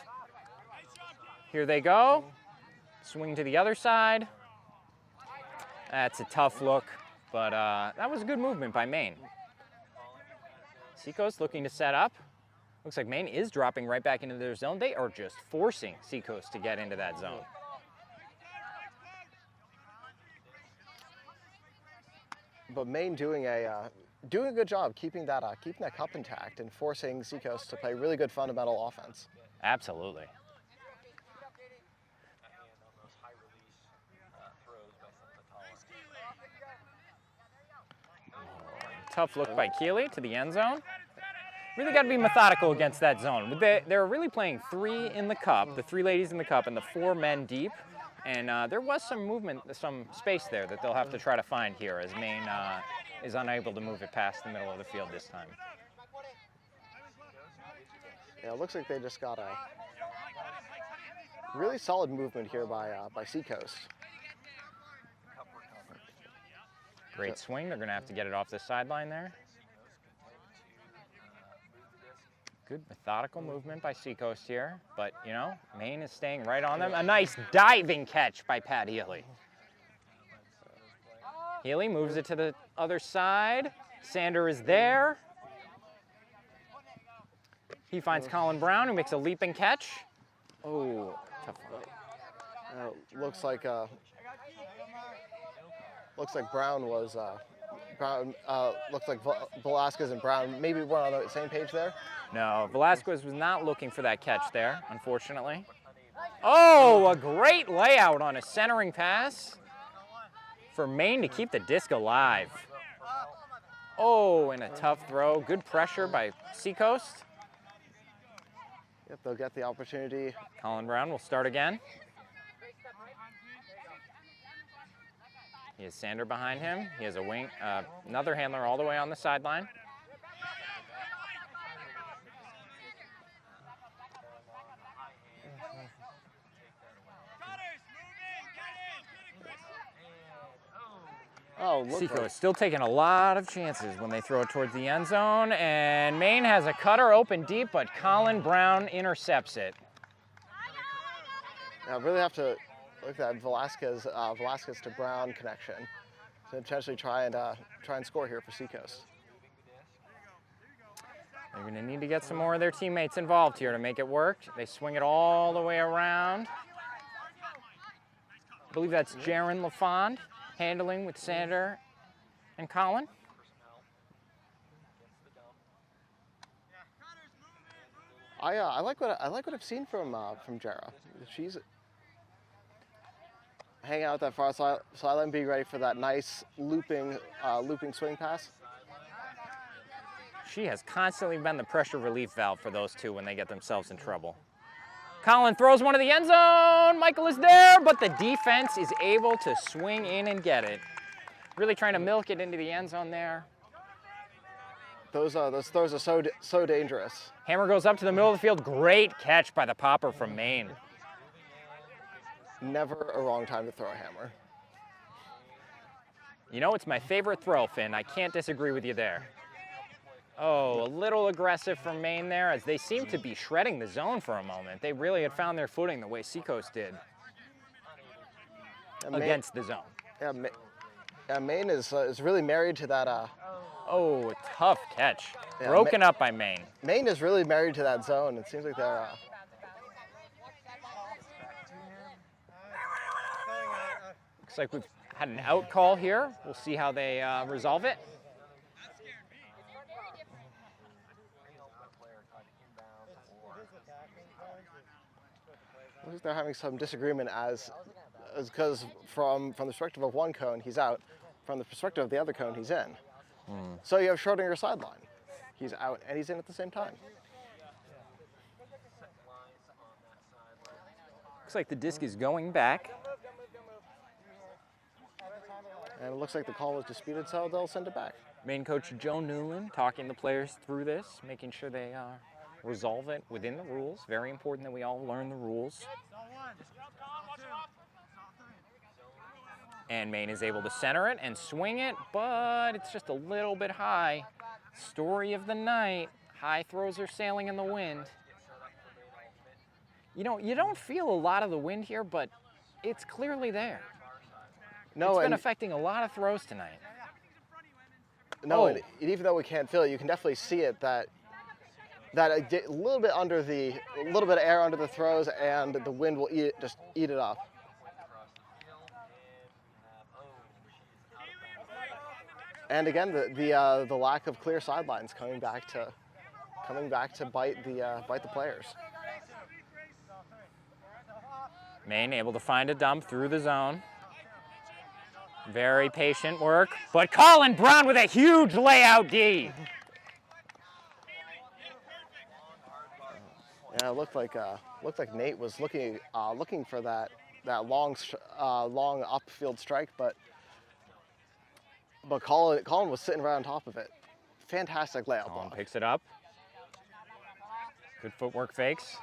Here they go. Swing to the other side. That's a tough look, but that was a good movement by Maine. Seacoast looking to set up. Looks like Maine is dropping right back into their zone. They are just forcing Seacoast to get into that zone. But Maine doing a good job keeping that cup intact and forcing Seacoast to play really good fundamental offense. Absolutely. Tough look by Keeley to the end zone. Really got to be methodical against that zone. They're really playing three in the cup, the three ladies in the cup, and the four men deep. And there was some movement, some space there that they'll have to try to find here as Maine is unable to move it past the middle of the field this time. Yeah, it looks like they just got a really solid movement here by Seacoast. Great swing. They're going to have to get it off the sideline there. Good methodical movement by Seacoast here, but Maine is staying right on them. A nice diving catch by Pat Healy. Healy moves it to the other side. Sander is there. He finds Colin Brown, who makes a leaping catch. Oh, tough one. Looks like Brown was looks like Velasquez and Brown maybe weren't on the same page there. No, Velasquez was not looking for that catch there, unfortunately. Oh, a great layout on a centering pass for Maine to keep the disc alive. Oh, and a tough throw. Good pressure by Seacoast. Yep, they'll get the opportunity. Colin Brown will start again. He has Sander behind him. He has a wing, another handler all the way on the sideline. Oh, look Seacoast still taking a lot of chances when they throw it towards the end zone, and Maine has a cutter open deep, but Colin Brown intercepts it. I really have to look at that Velasquez to Brown connection to potentially try and score here for Seacoast. They're going to need to get some more of their teammates involved here to make it work. They swing it all the way around. I believe that's Jaron LaFond handling with Sander and Colin. I like what I've seen from Jara. She's hanging out that far sideline, being ready for that nice looping swing pass. She has constantly been the pressure relief valve for those two when they get themselves in trouble. Colin throws one to the end zone. Michael is there, but the defense is able to swing in and get it. Really trying to milk it into the end zone there. Those throws are so dangerous. Hammer goes up to the middle of the field. Great catch by the popper from Maine. Never a wrong time to throw a hammer. You know, it's my favorite throw, Finn. I can't disagree with you there. Oh, a little aggressive from Maine there, as they seem to be shredding the zone for a moment. They really had found their footing the way Seacoast did against the zone. Yeah, Maine is really married to that. Oh, a tough catch. Yeah, broken up by Maine. Maine is really married to that zone. It seems like they're... Looks like we've had an out call here. We'll see how they resolve it. Looks like they're having some disagreement as because from the perspective of one cone, he's out. From the perspective of the other cone, he's in. So you have Schrodinger sideline. He's out and he's in at the same time. Looks like the disc is going back. And it looks like the call was disputed, so they'll send it back. Main coach Joe Newland talking the players through this, making sure they resolve it within the rules. Very important that we all learn the rules. And Maine is able to center it and swing it, but it's just a little bit high. Story of the night. High throws are sailing in the wind. You know, you don't feel a lot of the wind here, but it's clearly there. No, it's been affecting a lot of throws tonight. No, and even though we can't feel it, you can definitely see it that a little bit of air under the throws, and the wind will just eat it up. And again, the lack of clear sidelines coming back to bite the players. Maine able to find a dump through the zone. Very patient work, but Colin Brown with a huge layout D. Yeah, it looked like Nate was looking for that long upfield strike, but Colin was sitting right on top of it. Fantastic layout block. Picks it up. Good footwork fakes.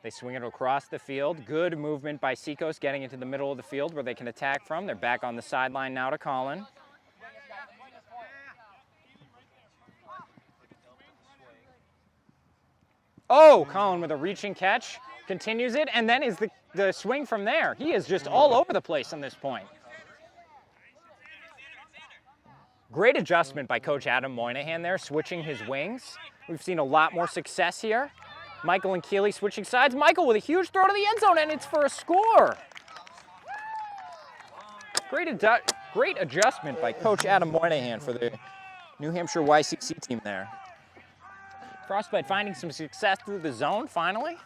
They swing it across the field. Good movement by Seacoast getting into the middle of the field where they can attack from. They're back on the sideline now to Colin. Oh, Colin with a reaching catch. Continues it, and then is the swing from there. He is just all over the place on this point. Great adjustment by Coach Adam Moynihan there, switching his wings. We've seen a lot more success here. Michael and Keeley switching sides. Michael with a huge throw to the end zone, and it's for a score. Great adjustment by Coach Adam Moynihan for the New Hampshire YCC team there. Frostbite finding some success through the zone finally.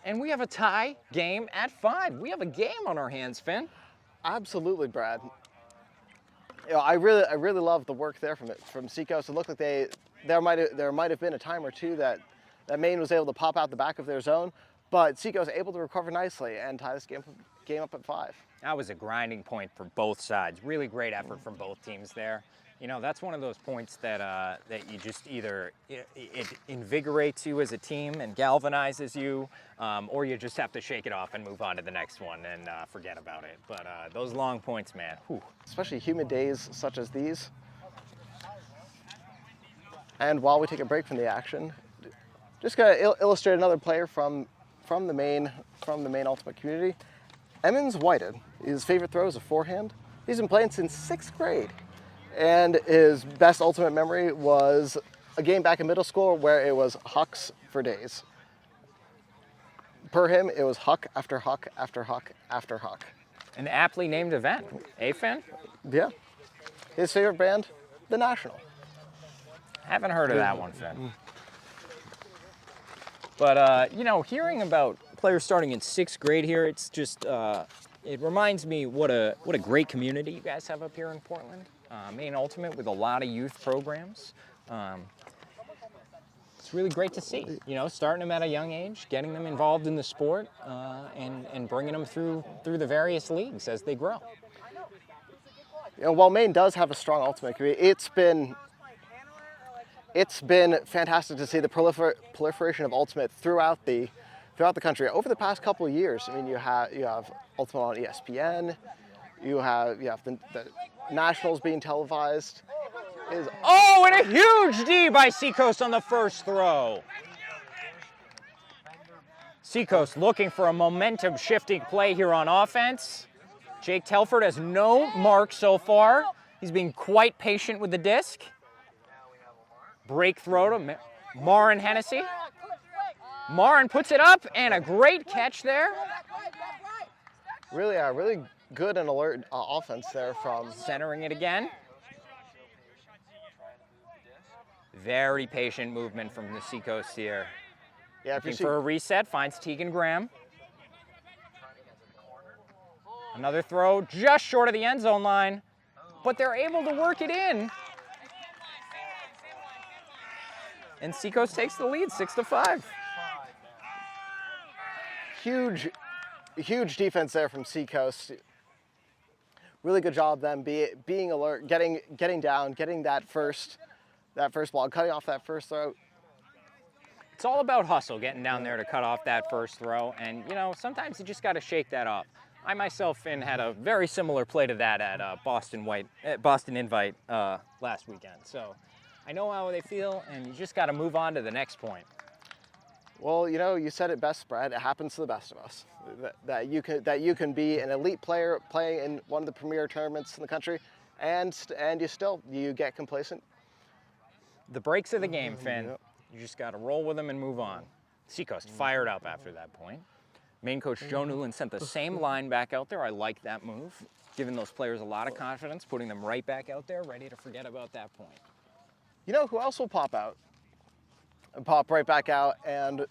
And we have a tie game at 5. We have a game on our hands, Finn. Absolutely, Brad. You know, I really love the work there from Seacoast. It looked like there might have been a time or two that Maine was able to pop out the back of their zone, but Seacoast was able to recover nicely and tie this game up at 5. That was a grinding point for both sides. Really great effort from both teams there. You know, that's one of those points that you just either it invigorates you as a team and galvanizes you, or you just have to shake it off and move on to the next one and forget about it. But those long points, man, whew. Especially humid days such as these. And while we take a break from the action, just gonna illustrate another player from the Maine Ultimate community. Emmons Whited. His favorite throw is a forehand. He's been playing since 6th grade. And his best ultimate memory was a game back in middle school where it was hucks for days. Per him, it was huck after huck after huck after huck. An aptly named event. Eh, Finn? Yeah. His favorite band, The National. Haven't heard of that one, Finn. But, you know, hearing about players starting in 6th grade here, it's just, it reminds me what a great community you guys have up here in Portland. Maine Ultimate with a lot of youth programs. It's really great to see, you know, starting them at a young age, getting them involved in the sport, and bringing them through the various leagues as they grow. You know, while Maine does have a strong Ultimate community, it's been fantastic to see the proliferation of Ultimate throughout the country over the past couple of years. I mean, you have Ultimate on ESPN, you have the Nationals being televised. Oh, and a huge D by Seacoast on the first throw. Seacoast looking for a momentum shifting play here on offense. Jake Telford has no mark so far. He's being quite patient with the disc. Break throw to Marin Hennessy. Marin puts it up and a great catch there. Really good and alert offense there from Centering it again. Very patient movement from the Seacoast here. Yeah, Looking for a reset, finds Tegan Graham. Another throw just short of the end zone line, but they're able to work it in. And Seacoast takes the lead, 6-5. Huge defense there from Seacoast. Really good job them being alert, getting down, getting that first ball, cutting off that first throw. It's all about hustle, getting down there to cut off that first throw. And, you know, sometimes you just got to shake that off. I myself, Finn, had a very similar play to that at Boston Invite last weekend. So I know how they feel, and you just got to move on to the next point. Well, you know, you said it best, Brad. It happens to the best of us. That you can be an elite player playing in one of the premier tournaments in the country, and you get complacent. The breaks of the game, Finn. Yep. You just got to roll with them and move on. Seacoast fired up after that point. Main coach Joe Newland sent the same line back out there. I like that move, giving those players a lot of confidence, putting them right back out there, ready to forget about that point. You know who else will pop out? And pop right back out and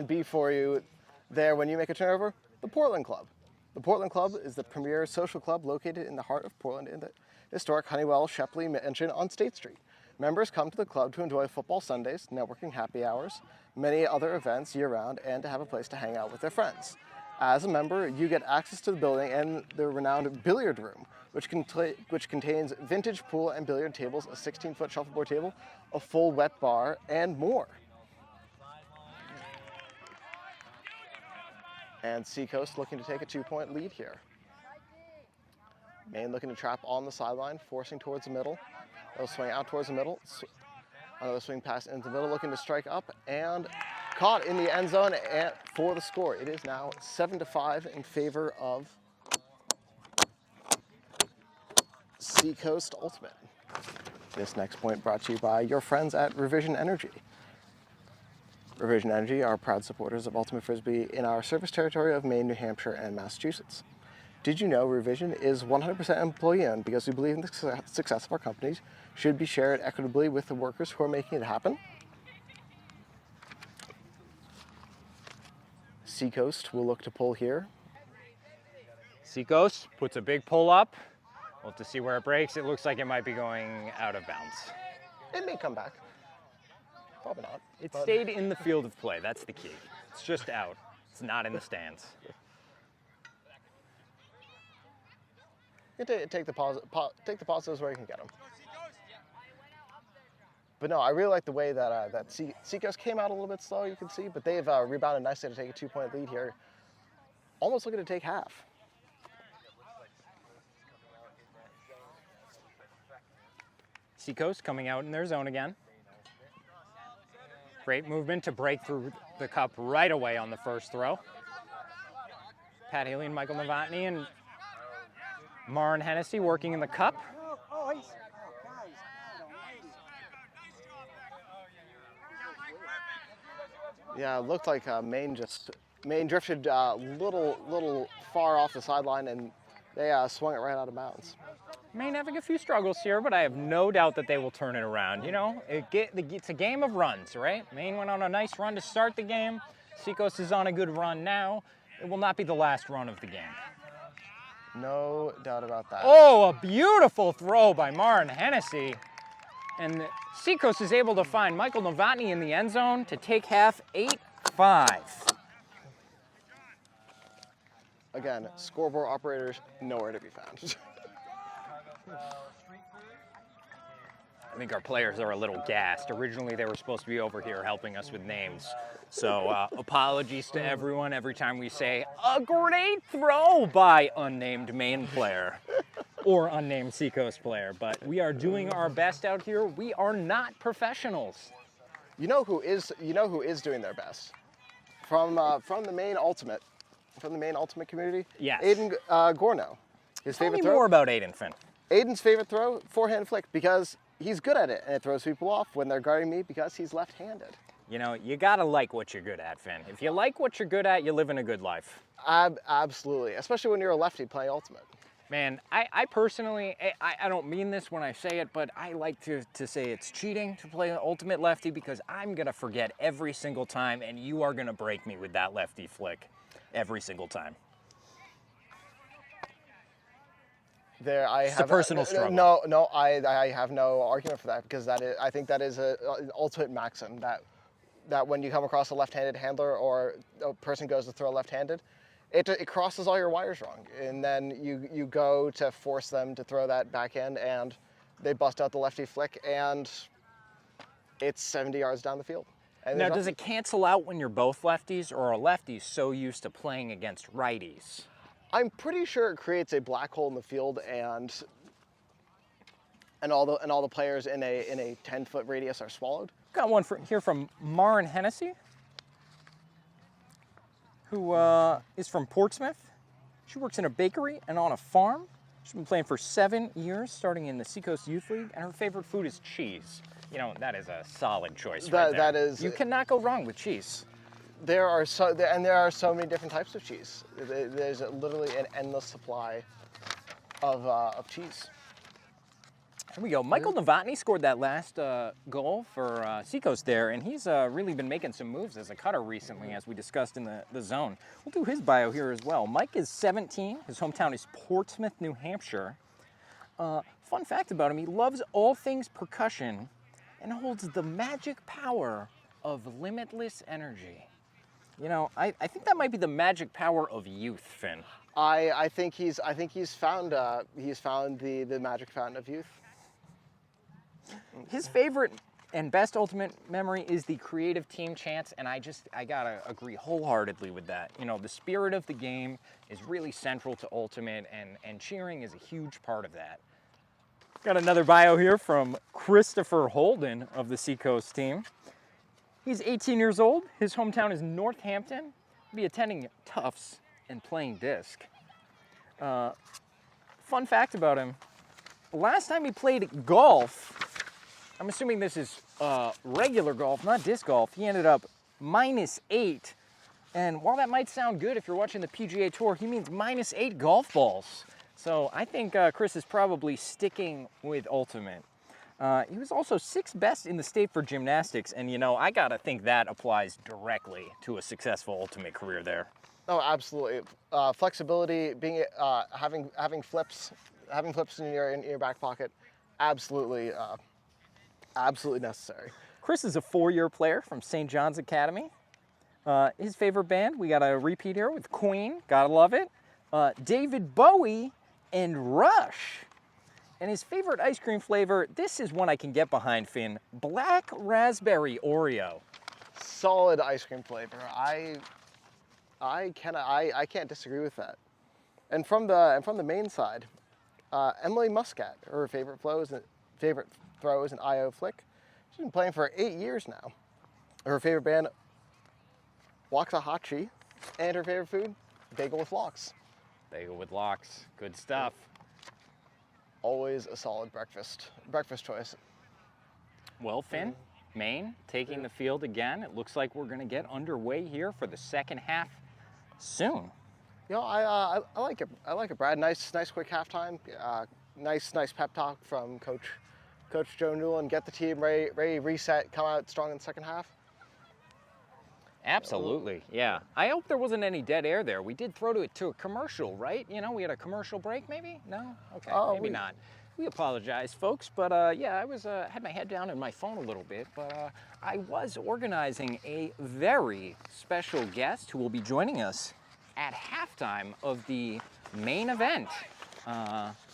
be for you there when you make a turnover? The Portland Club. The Portland Club is the premier social club located in the heart of Portland in the historic Honeywell Shepley Mansion on State Street. Members come to the club to enjoy football Sundays, networking happy hours, many other events year-round, and to have a place to hang out with their friends. As a member, you get access to the building and the renowned billiard room, which contains vintage pool and billiard tables, a 16-foot shuffleboard table, a full wet bar, and more. And Seacoast looking to take a 2-point lead here. Maine looking to trap on the sideline, forcing towards the middle. They'll swing out towards the middle. Another swing pass into the middle, looking to strike up, and caught in the end zone for the score. It is now 7-5 in favor of Seacoast Ultimate. This next point brought to you by your friends at Revision Energy. Revision Energy are proud supporters of Ultimate Frisbee in our service territory of Maine, New Hampshire, and Massachusetts. Did you know Revision is 100% employee-owned because we believe in the success of our companies should be shared equitably with the workers who are making it happen? Seacoast will look to pull here. Seacoast puts a big pull up. We'll have to see where it breaks. It looks like it might be going out of bounds. It may come back. Probably not. It stayed in the field of play. That's the key. It's just out. It's not in the stands. You take the positives where you can get them. But no, I really like the way that Seacoast came out a little bit slow, you can see, but they've rebounded nicely to take a 2-point lead here. Almost looking to take half. Seacoast coming out in their zone again. Great movement to break through the cup right away on the first throw. Pat Haley and Michael Novotny and Marin Hennessy working in the cup. Yeah, it looked like Maine drifted little far off the sideline, and they swung it right out of bounds. Maine having a few struggles here, but I have no doubt that they will turn it around. You know, it's a game of runs, right? Maine went on a nice run to start the game. Seacoast is on a good run now. It will not be the last run of the game. No doubt about that. Oh, a beautiful throw by Marin Hennessy. And Seacoast is able to find Michael Novotny in the end zone to take half 8-5. Again, scoreboard operators nowhere to be found. I think our players are a little gassed. Originally, they were supposed to be over here helping us with names. So apologies to everyone every time we say, a great throw by unnamed Maine player or unnamed Seacoast player. But we are doing our best out here. We are not professionals. You know who is doing their best? From the Maine Ultimate community? Yes. Aiden Gorno. His Tell me favorite throw? more about Aiden, Finn. Aiden's favorite throw, forehand flick, because he's good at it, and it throws people off when they're guarding me because he's left-handed. You know, you gotta like what you're good at, Finn. If you like what you're good at, you're living a good life. Absolutely, especially when you're a lefty playing Ultimate. Man, I personally, I don't mean this when I say it, but I like to say it's cheating to play an ultimate lefty because I'm gonna forget every single time, and you are gonna break me with that lefty flick every single time. It's a personal struggle. No, I have no argument for that because I think that is an ultimate maxim that when you come across a left-handed handler or a person goes to throw left-handed, it crosses all your wires wrong, and then you go to force them to throw that backhand, and they bust out the lefty flick, and it's 70 yards down the field. And Now, does it cancel out when you're both lefties, or are lefties so used to playing against righties? I'm pretty sure it creates a black hole in the field, and all the players in a 10-foot radius are swallowed. Got one here from Marin Hennessy, who is from Portsmouth. She works in a bakery and on a farm. She's been playing for 7 years, starting in the Seacoast Youth League, and her favorite food is cheese. You know, that is a solid choice right there. That is. You cannot go wrong with cheese. There are so many different types of cheese. There's literally an endless supply of cheese. Here we go. Michael Novotny scored that last goal for Seacoast there, and he's really been making some moves as a cutter recently, as we discussed in the zone. We'll do his bio here as well. Mike is 17. His hometown is Portsmouth, New Hampshire. Fun fact about him, he loves all things percussion and holds the magic power of limitless energy. You know, I think that might be the magic power of youth, Finn. I think he's found the magic fountain of youth. His favorite and best ultimate memory is the creative team chants, and I gotta agree wholeheartedly with that. You know, the spirit of the game is really central to ultimate, and cheering is a huge part of that. Got another bio here from Christopher Holden of the Seacoast team. He's 18 years old. His hometown is Northampton. He'll be attending Tufts and playing disc. Fun fact about him, last time he played golf, I'm assuming this is regular golf, not disc golf, he ended up -8. And while that might sound good if you're watching the PGA Tour, he means -8 golf balls. So I think Chris is probably sticking with ultimate. He was also 6th best in the state for gymnastics, and you know, I gotta think that applies directly to a successful ultimate career there. Oh, absolutely. Flexibility, having flips in your back pocket, absolutely necessary. Chris is a 4-year player from St. John's Academy. His favorite band, we got a repeat here with Queen, gotta love it. David Bowie and Rush. And his favorite ice cream flavor, this is one I can get behind, Finn, Black Raspberry Oreo. Solid ice cream flavor. I can't disagree with that. And from the Maine side, Emily Muscat, her favorite throw is an IO flick. She's been playing for 8 years now. Her favorite band, Waxahachie, and her favorite food, bagel with lox. Bagel with lox, good stuff. Always a solid breakfast choice. Well, Finn, Maine taking the field again. It looks like we're going to get underway here for the second half soon. You know, I like it. I like it, Brad. Nice quick halftime. Nice pep talk from Coach Joe Newell, and get the team ready, reset, come out strong in the second half. Absolutely, yeah. I hope there wasn't any dead air there. We did throw to a commercial, right? You know, we had a commercial break, maybe? No? Okay, maybe not. We apologize, folks, but yeah, I was had my head down in my phone a little bit, but I was organizing a very special guest who will be joining us at halftime of the main event,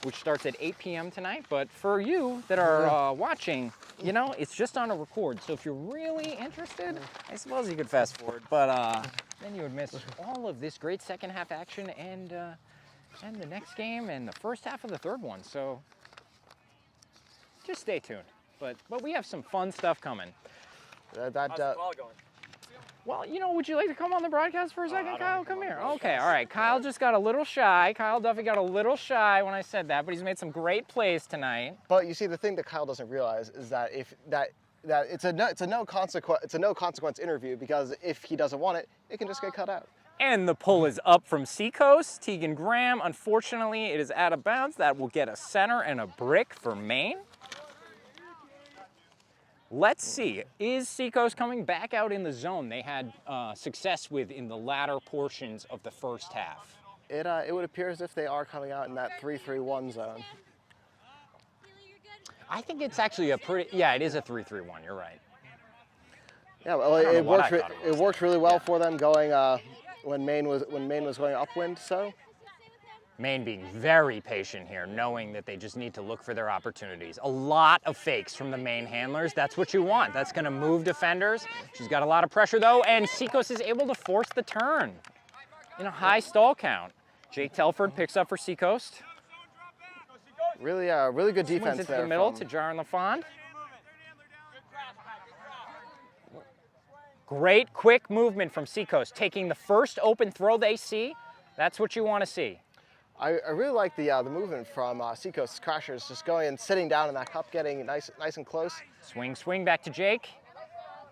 which starts at 8 p.m. tonight. But for you that are watching, you know, it's just on a record. So if you're really interested, I suppose you could fast forward. But then you would miss all of this great second half action and the next game and the first half of the third one. So just stay tuned. But we have some fun stuff coming. How's the ball going? Well, you know, would you like to come on the broadcast for a second, Kyle? Come here. Okay, all right. Kyle just got a little shy. Kyle Duffy got a little shy when I said that, but he's made some great plays tonight. But you see, the thing that Kyle doesn't realize is that it's a no consequence interview, because if he doesn't want it, it can just get cut out. And the pull is up from Seacoast. Tegan Graham, unfortunately, it is out of bounds. That will get a center and a brick for Maine. Let's see, is Seacoast coming back out in the zone they had success with in the latter portions of the first half? It would appear as if they are coming out in that 3-3-1 zone. I think it's actually it is a 3-3-1, you're right. Yeah, well, it worked really well for them going when Maine was going upwind, so. Maine being very patient here, knowing that they just need to look for their opportunities. A lot of fakes from the Maine handlers. That's what you want. That's going to move defenders. She's got a lot of pressure, though, and Seacoast is able to force the turn in a high stall count. Jake Telford picks up for Seacoast. Really good defense Swings it there. to the middle to Jaron LaFond. Great quick movement from Seacoast, taking the first open throw they see. That's what you want to see. I really like the movement from Seacoast's Crashers, just going and sitting down in that cup, getting nice and close. Swing back to Jake.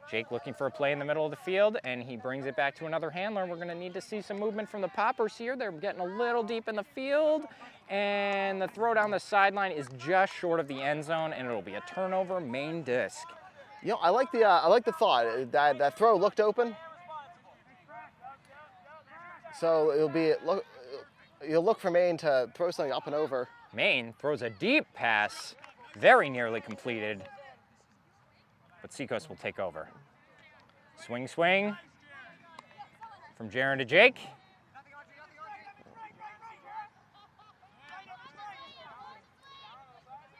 Jake looking for a play in the middle of the field, and he brings it back to another handler. We're going to need to see some movement from the Poppers here. They're getting a little deep in the field, and the throw down the sideline is just short of the end zone, and it'll be a turnover, Maine disc. You know, I like the thought that throw looked open, so you'll look for Maine to throw something up and over. Maine throws a deep pass, very nearly completed, but Seacoast will take over. Swing from Jaron to Jake.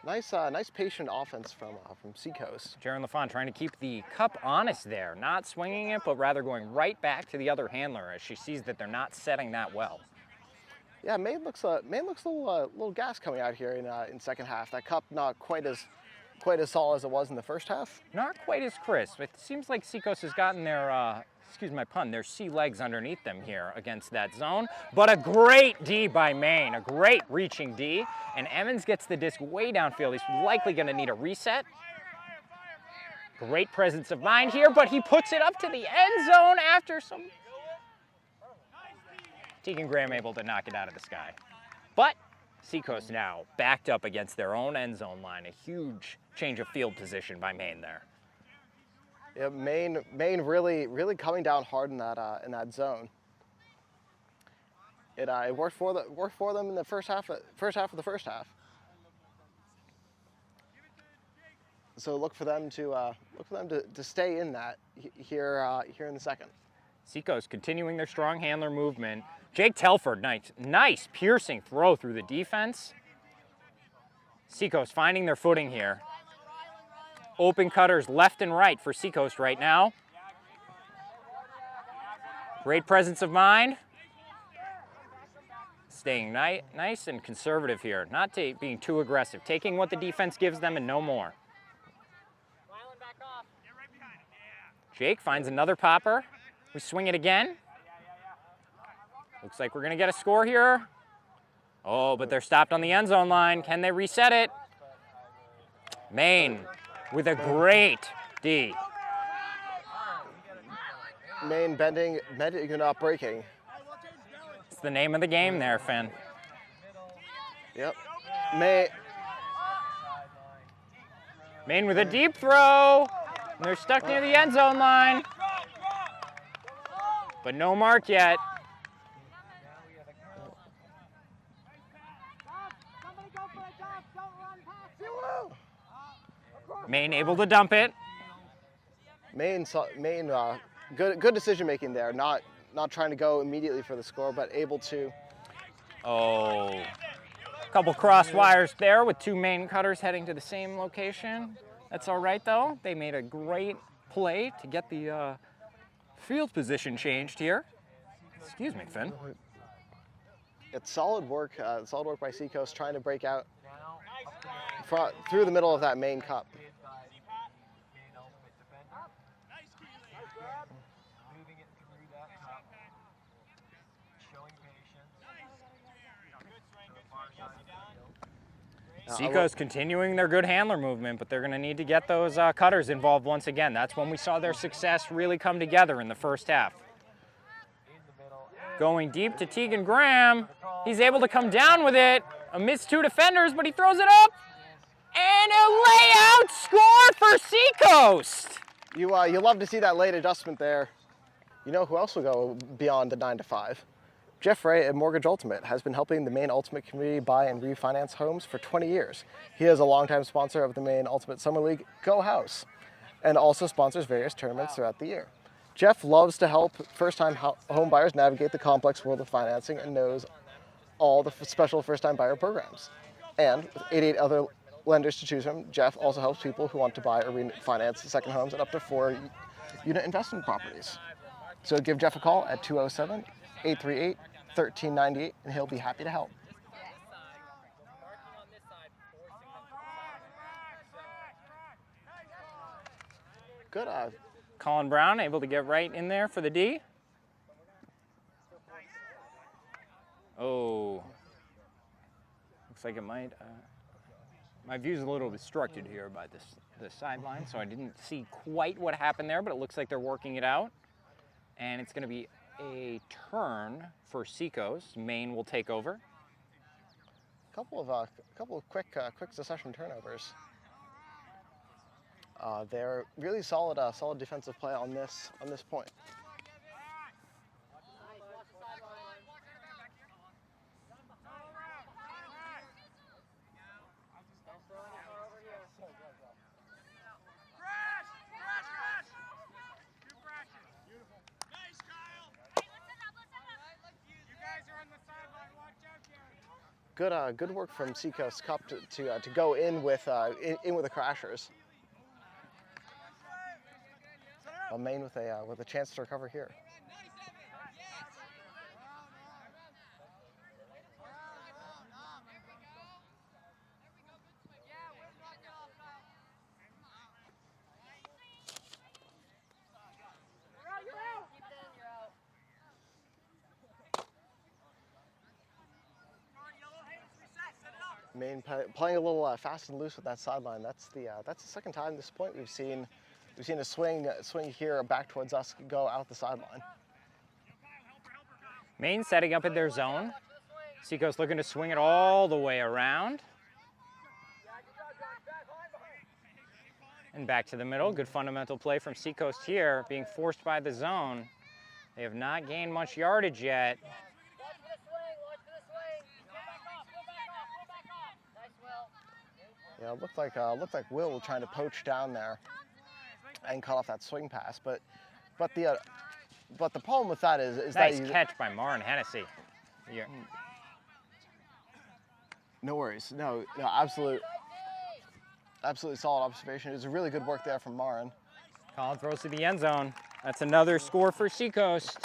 Nice patient offense from Seacoast. Jaron LaFond trying to keep the cup honest there, not swinging it, but rather going right back to the other handler as she sees that they're not setting that well. Yeah, Maine looks a little gas coming out here in second half. That cup not quite as solid as it was in the first half. Not quite as crisp. It seems like Seacoast has gotten their, excuse my pun, their sea legs underneath them here against that zone. But a great D by Maine, a great reaching D. And Emmons gets the disc way downfield. He's likely going to need a reset. Great presence of mind here, but he puts it up to the end zone after some... Tegan Graham able to knock it out of the sky. But Seacoast now backed up against their own end zone line. A huge change of field position by Maine there. Yeah, Maine really coming down hard in that zone. It worked for them in the first half of the first half. So look for them to stay in that here in the second. Seacoast continuing their strong handler movement. Jake Telford, nice piercing throw through the defense. Seacoast finding their footing here. Open cutters left and right for Seacoast right now. Great presence of mind. Staying nice and conservative here, not being too aggressive, taking what the defense gives them and no more. Jake finds another popper. We swing it again. Looks like we're going to get a score here. Oh, but they're stopped on the end zone line. Can they reset it? Maine with a great D. Maine bending, not breaking. It's the name of the game there, Finn. Yep. Maine with a deep throw. And they're stuck near the end zone line. But no mark yet. Maine able to dump it. Maine, good decision making there. Not trying to go immediately for the score, but able to. Oh, a couple cross wires there with two Maine cutters heading to the same location. That's all right though. They made a great play to get the field position changed here. Excuse me, Finn. It's solid work by Seacoast trying to break out through the middle of that Maine cup. Seacoast continuing their good handler movement, but they're going to need to get those cutters involved once again. That's when we saw their success really come together in the first half. Going deep to Tegan Graham. He's able to come down with it amidst two defenders, but he throws it up. And a layout score for Seacoast. You love to see that late adjustment there. You know who else will go beyond the 9-to-5? Jeff Ray at Mortgage Ultimate has been helping the Maine Ultimate community buy and refinance homes for 20 years. He is a longtime sponsor of the Maine Ultimate Summer League Go House and also sponsors various tournaments throughout the year. Jeff loves to help first-time home buyers navigate the complex world of financing and knows all the special first-time buyer programs. And with 88 other lenders to choose from, Jeff also helps people who want to buy or refinance second homes and up to 4-unit investment properties. So give Jeff a call at 207-838-1398, and he'll be happy to help. Good. Colin Brown able to get right in there for the D. Oh. Looks like it might. My view's a little obstructed here by the sideline, so I didn't see quite what happened there, but it looks like they're working it out. And it's going to be a turn for Seacoast. Maine will take over. Couple of quick succession turnovers. They're really solid defensive play on this point. Good work from Seacoast Cup to go in with the crashers. Maine with a chance to recover here. Maine playing a little fast and loose with that sideline. That's the second time at this point we've seen a swing here back towards us go out the sideline. Maine setting up in their zone. Seacoast looking to swing it all the way around. And back to the middle. Good fundamental play from Seacoast here, being forced by the zone. They have not gained much yardage yet. Yeah, it looked like Will was trying to poach down there and cut off that swing pass, but the problem with that is nice catch by Marin Hennessy. Yeah. No worries. No, absolutely solid observation. It was a really good work there from Marin. Colin throws to the end zone. That's another score for Seacoast.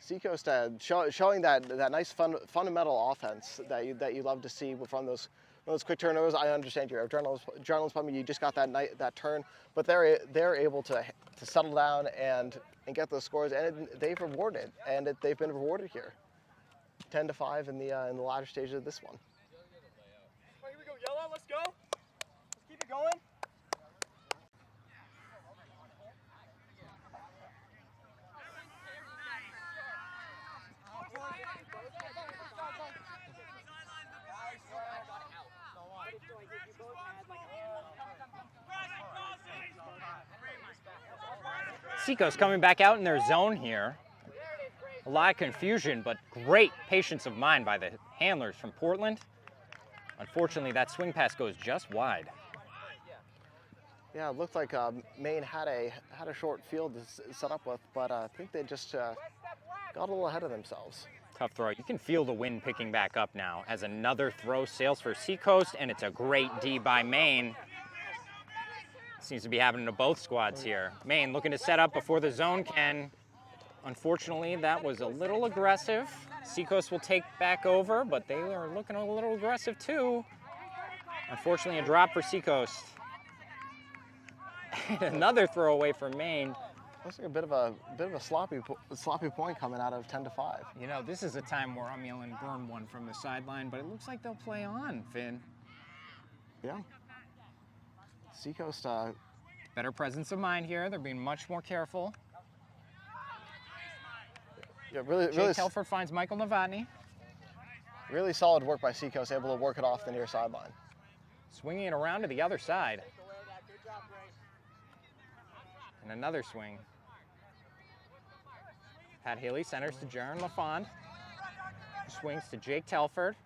Seacoast showing that nice fundamental offense that you love to see from those those quick turnovers. I understand your adrenaline's pumping. You just got that turn, but they're able to settle down and get those scores, and they've rewarded, and they've been rewarded here. 10-5 in the latter stages of this one. Here we go, yellow. Let's go. Let's keep it going. Seacoast coming back out in their zone here. A lot of confusion, but great patience of mind by the handlers from Portland. Unfortunately, that swing pass goes just wide. Yeah, it looked like Maine had a short field to set up with, but I think they just got a little ahead of themselves. Tough throw. You can feel the wind picking back up now as another throw sails for Seacoast, and it's a great D by Maine. Seems to be happening to both squads here. Maine looking to set up before the zone can. Unfortunately, that was a little aggressive. Seacoast will take back over, but they are looking a little aggressive too. Unfortunately, a drop for Seacoast. Another throw away for Maine. Looks like a bit of a sloppy point coming out of 10-5. You know, this is a time where I'm yelling burn one from the sideline, but it looks like they'll play on, Finn. Yeah. Seacoast. Better presence of mind here. They're being much more careful. Yeah, really. Telford finds Michael Novotny. Really solid work by Seacoast, able to work it off the near sideline. Swinging it around to the other side. And another swing. Pat Haley centers to Jaron LaFond. Swings to Jake Telford.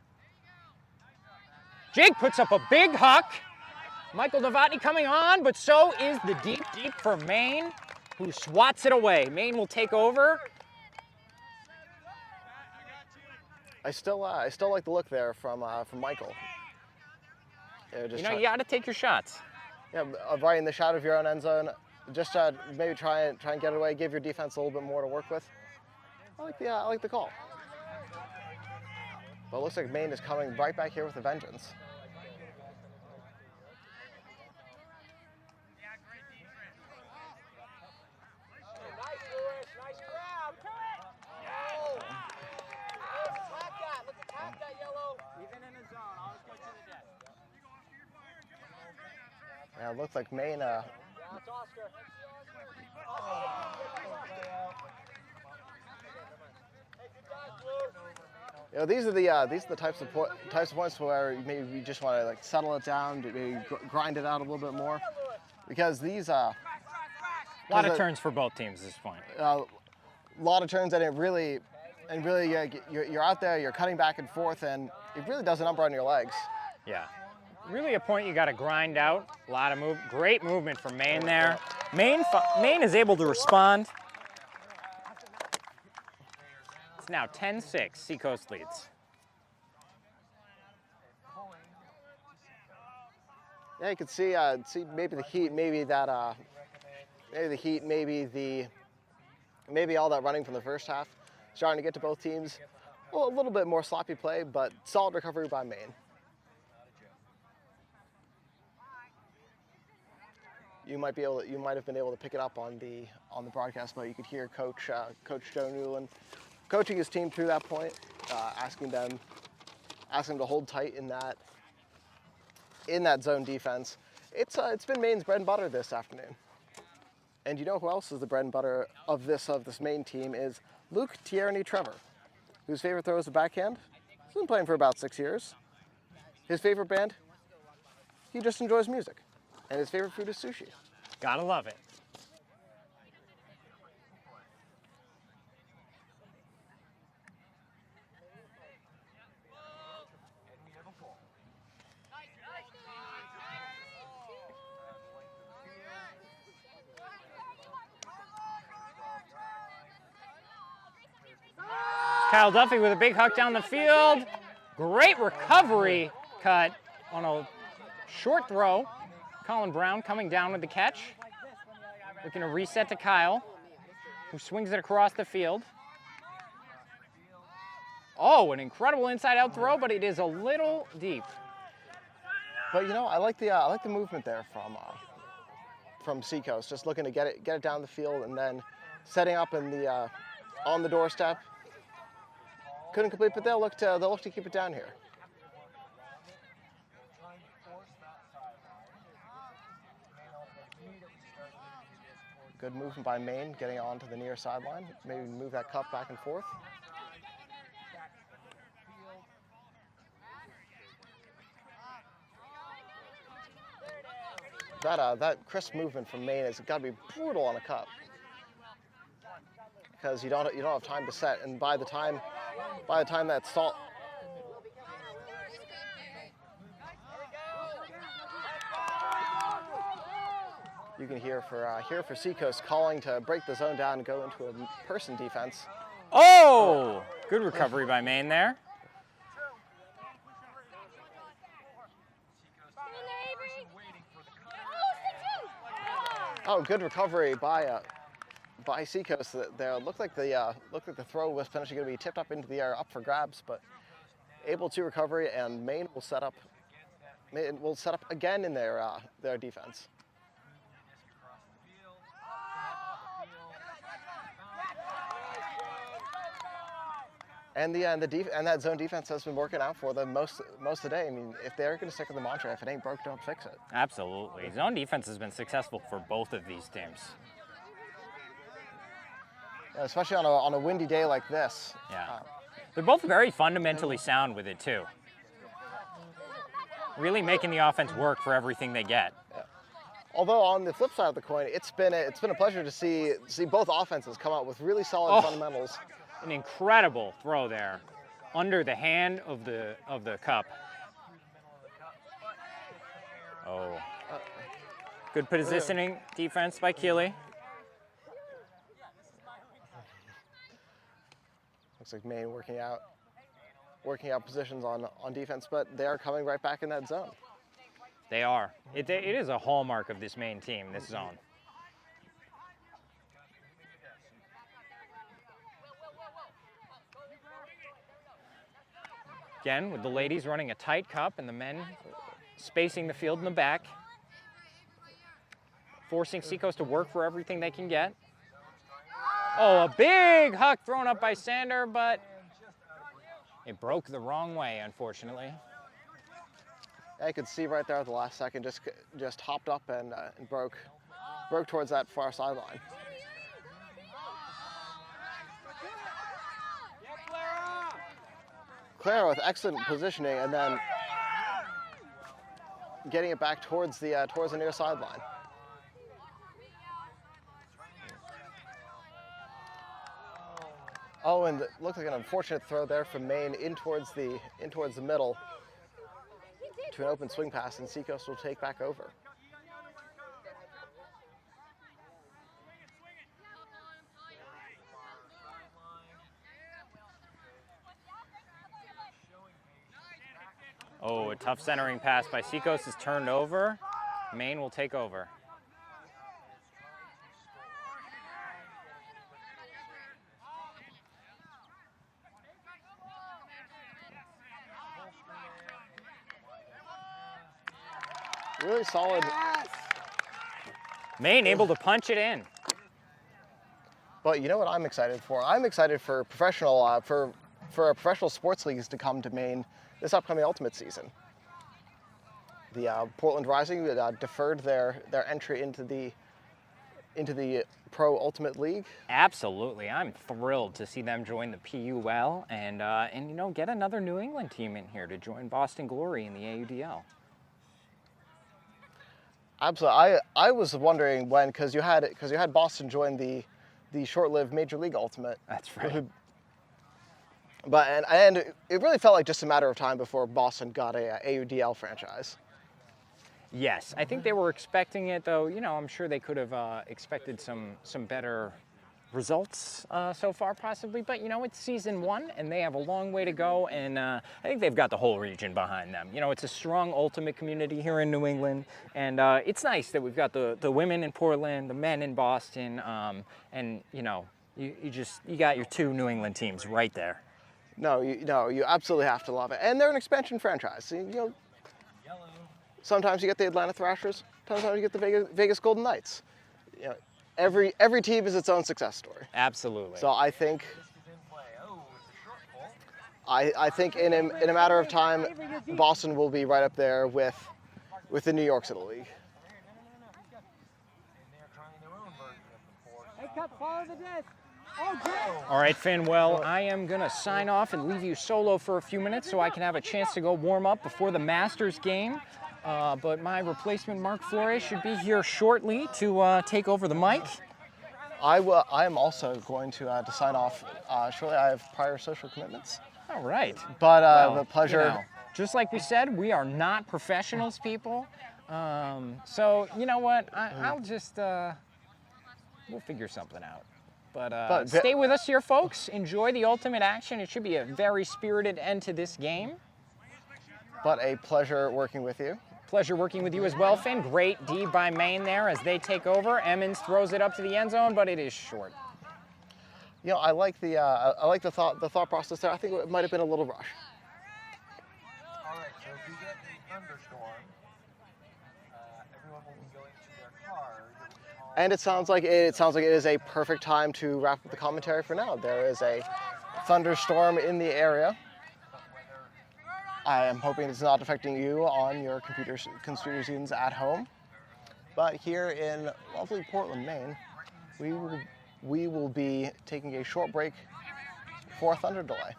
Jake puts up a big huck. Michael Novotny coming on, but so is the deep for Maine, who swats it away. Maine will take over. I still like the look there from Michael. Yeah, You know, you got to take your shots. Yeah, right in the shot of your own end zone. Just maybe try and get it away. Give your defense a little bit more to work with. I like the call. But it looks like Maine is coming right back here with a vengeance. Yeah, it looks like Maine. You know, these are the types of points where maybe you just want to like settle it down, maybe grind it out a little bit more, because these a lot of turns for both teams at this point. A lot of turns, and you're out there, you're cutting back and forth, and it really does a number on your legs. Yeah. Really a point you got to grind out. A lot of great movement from Maine there. Maine is able to respond. It's now 10-6. Seacoast leads. Yeah, you can see maybe the heat, maybe all that running from the first half, starting to get to both teams. Well, a little bit more sloppy play, but solid recovery by Maine. You might have been able to pick it up on the broadcast, but you could hear Coach Joe Newland coaching his team through that point, asking them to hold tight in that zone defense. It's been Maine's bread and butter this afternoon. And you know who else is the bread and butter of this Maine team is Luke Tierney Trevor, whose favorite throw is the backhand. He's been playing for about 6 years. His favorite band, he just enjoys music. And his favorite food is sushi. Gotta love it. Kyle Duffy with a big huck down the field. Great recovery cut on a short throw. Colin Brown coming down with the catch. Looking to reset to Kyle, who swings it across the field. Oh, an incredible inside-out throw, but it is a little deep. But I like the movement there from Seacoast, just looking to get it down the field and then setting up in the on the doorstep. Couldn't complete, but they'll look to keep it down here. Good movement by Maine, getting onto the near sideline. Maybe move that cup back and forth. That crisp movement from Maine has got to be brutal on a cup, because you don't have time to set, and by the time that stall. You can hear for Seacoast calling to break the zone down and go into a person defense. Oh, good recovery by Maine there. Oh, good recovery by Seacoast. There looked like the throw was potentially going to be tipped up into the air, up for grabs, but able to recovery, and Maine will set up again in their defense. And that zone defense has been working out for them most of the day. I mean, if they're going to stick with the mantra, if it ain't broke, don't fix it. Absolutely. Zone defense has been successful for both of these teams. Especially on a windy day like this. Yeah. They're both very fundamentally sound with it, too. Really making the offense work for everything they get. Yeah. Although on the flip side of the coin, it's been a pleasure to see both offenses come out with really solid fundamentals. An incredible throw there, under the hand of the cup. Oh, good positioning defense by Keeley. Looks like Maine working out positions on defense, but they are coming right back in that zone. They are. It is a hallmark of this Maine team, this zone. Again, with the ladies running a tight cup and the men spacing the field in the back, forcing Seacoast to work for everything they can get. Oh, a big huck thrown up by Sander, but it broke the wrong way, unfortunately. I could see right there at the last second, just hopped up and broke towards that far sideline. Clara with excellent positioning, and then getting it back towards the near sideline. Oh, and it looked like an unfortunate throw there from Maine in towards the middle to an open swing pass, and Seacoast will take back over. Oh, a tough centering pass by Seacoast is turned over. Maine will take over. Really solid. Maine able to punch it in. But you know what I'm excited for? I'm excited for professional professional sports leagues to come to Maine this upcoming Ultimate season. The Portland Rising deferred their entry into the Pro Ultimate League. Absolutely, I'm thrilled to see them join the PUL and get another New England team in here to join Boston Glory in the AUDL. Absolutely, I was wondering when, because you had Boston join the short-lived Major League Ultimate. That's right. But and it really felt like just a matter of time before Boston got a AUDL franchise. Yes, I think they were expecting it, though. I'm sure they could have expected some better results so far, possibly. But it's season 1, and they have a long way to go. And I think they've got the whole region behind them. It's a strong Ultimate community here in New England, and it's nice that we've got the women in Portland, the men in Boston, and you got your 2 New England teams right there. No, you absolutely have to love it, and they're an expansion franchise. So, sometimes you get the Atlanta Thrashers, sometimes you get the Vegas Golden Knights. You know, every team is its own success story. Absolutely. So I think in a matter of time, Boston will be right up there with the New Yorks of the league. Hey, Cup, follow the disc. Oh, great. All right, Finn, well, I am going to sign off and leave you solo for a few minutes so I can have a chance to go warm up before the Masters game. But my replacement, Mark Flores, should be here shortly to take over the mic. I am also going to sign off shortly. I have prior social commitments. All right. But Well, the pleasure. you know, just like we said, we are not professionals, people. So, you know what? I'll just, we'll figure something out. But stay with us here, folks. Enjoy the ultimate action. It should be a very spirited end to this game. But a pleasure working with you. Pleasure working with you as well, Finn. Great D by Maine there as they take over. Emmons throws it up to the end zone, but it is short. You know, I like the thought process there. I think it might have been a little rush. All right, so if you get a thunderstorm, everyone will be going to their cars. And it sounds like it is a perfect time to wrap up the commentary for now. There is a thunderstorm in the area. I am hoping it's not affecting you on your computer screens at home. But here in lovely Portland, Maine, we will be taking a short break for a thunder delay.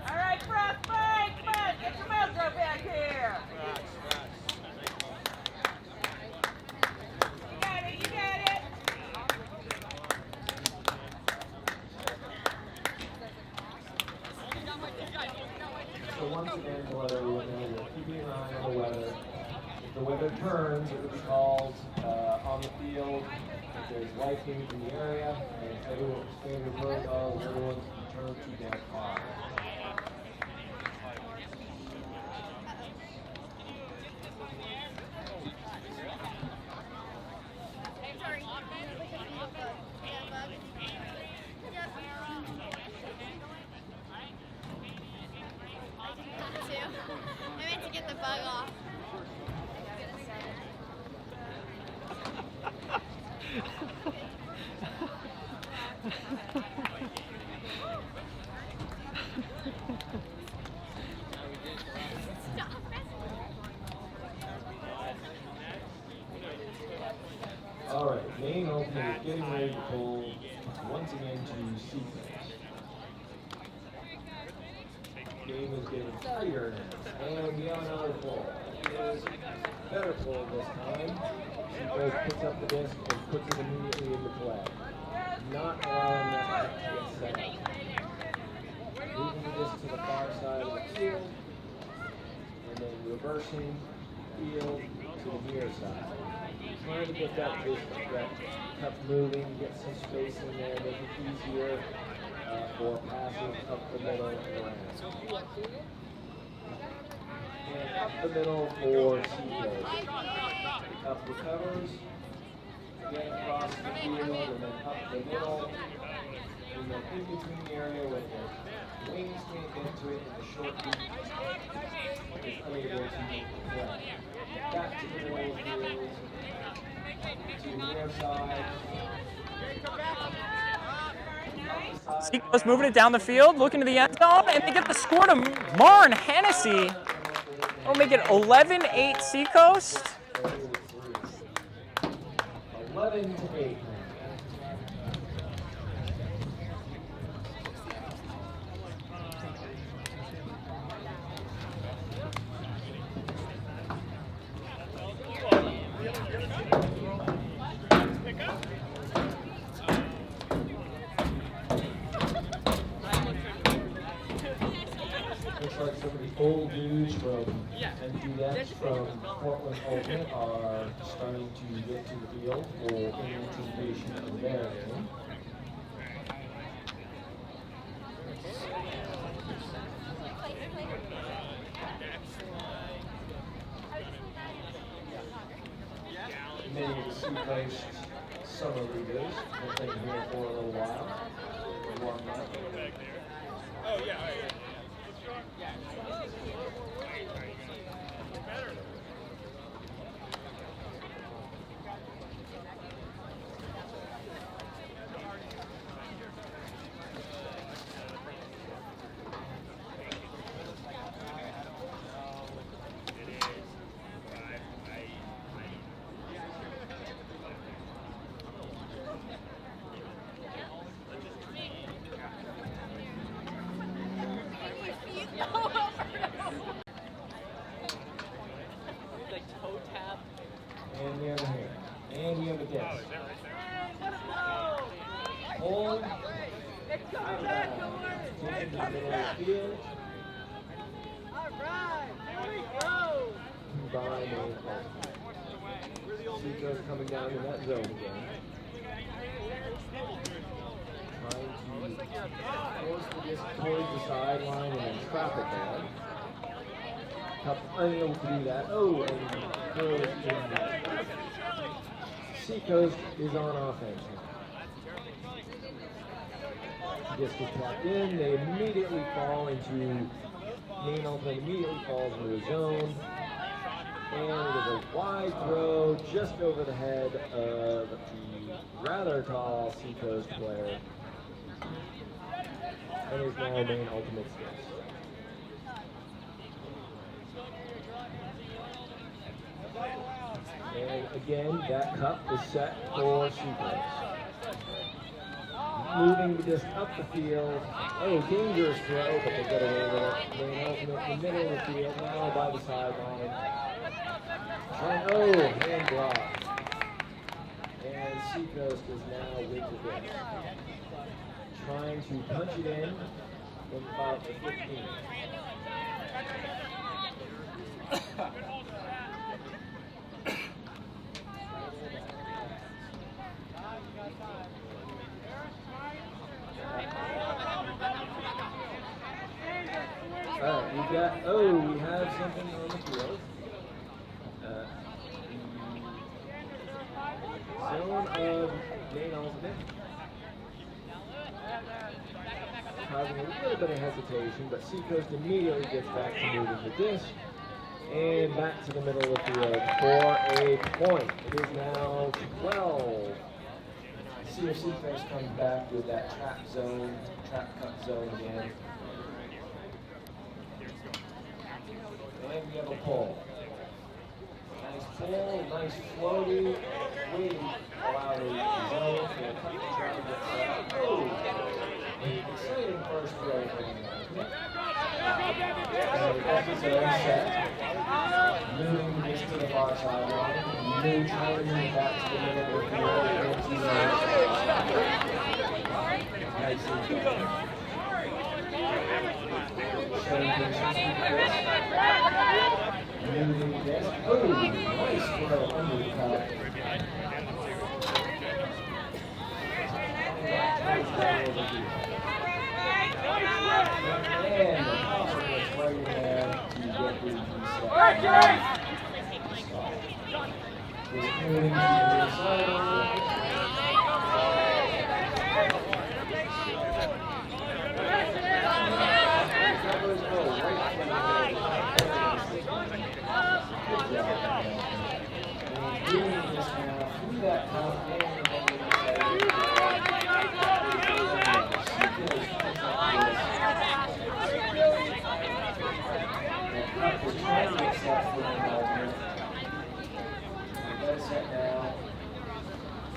All right, Frostbite, come on, get your Velcro back here. You got it. So once again, to let everyone know, we're keeping an eye on the weather. If the weather turns, it will be called on the field. If there's lightning in the area, and everyone's standard protocol is everyone's returned to their car. I meant to get the bug off. All right, main open is getting ready to pull once again to sequence. Game is getting tighter now, and we have another pull. It is better pull this time. Sequence picks up the disc and puts it immediately into play. Not allowing that to get set up. Moving the disc to the far side of the field, and then reversing field to the near side. Trying to get that cup moving, get some space in there, make it easier for passing up the middle and around. And up the middle for Seacoast. Up recovers, again across the field, and then up the middle, and then in between the area where the wings can't get to it, and the short beat is unable to make the play. Back to the middle of the field. To the near side. Seacoast moving it down the field, looking to the end zone, and they get the score to Marn Hennessy. That'll make it 11-8 Seacoast. 11-8. Looks like some of the old dudes from NPX from Portland Open are starting to get to the field in anticipation of their game. Seacoast summer leaders have been here for a little while. Warmed up. Oh, yeah. And we have a hand. And we have a disc. Hold. It's coming back, don't worry. Take it to the middle of the field. All right, here we go. By main ball. Seacoast coming down in that zone again. Trying to force the disc towards the sideline and then trap it there. Cup unable to do that. Oh, and goes in. Seacoast is on offense now. Disc is tapped in. They immediately fall into main ultimate. Immediately falls into the zone. And it is a wide throw just over the head of the rather tall Seacoast player. And is now main ultimate disc. And again, that cup is set for Seacoast. Moving the disc up the field. Oh, dangerous throw, but they get away with it. Main ultimate in the middle of the field, now by the sideline. And oh, hand block. And Seacoast is now with the disc. Trying to punch it in from about the 15. We have something on the field. Zone of main ultimate. Causing a little bit of hesitation, but Seacoast immediately gets back to moving the disc. And back to the middle of the field for a point. It is now 12. See if Seacoast comes back with that trap cut zone again. And we have a pull. Nice pull, nice floaty. We allow the zone to cut the ground to get set. Oh! Exciting first throw for the zone set. Moving this to the far sideline. Then trying to move back to the middle of the field. Nicely done. Moving this. Oh, nice throw under the cup. And the toss was right there to get the reset. Just moving to the sideline. Set now,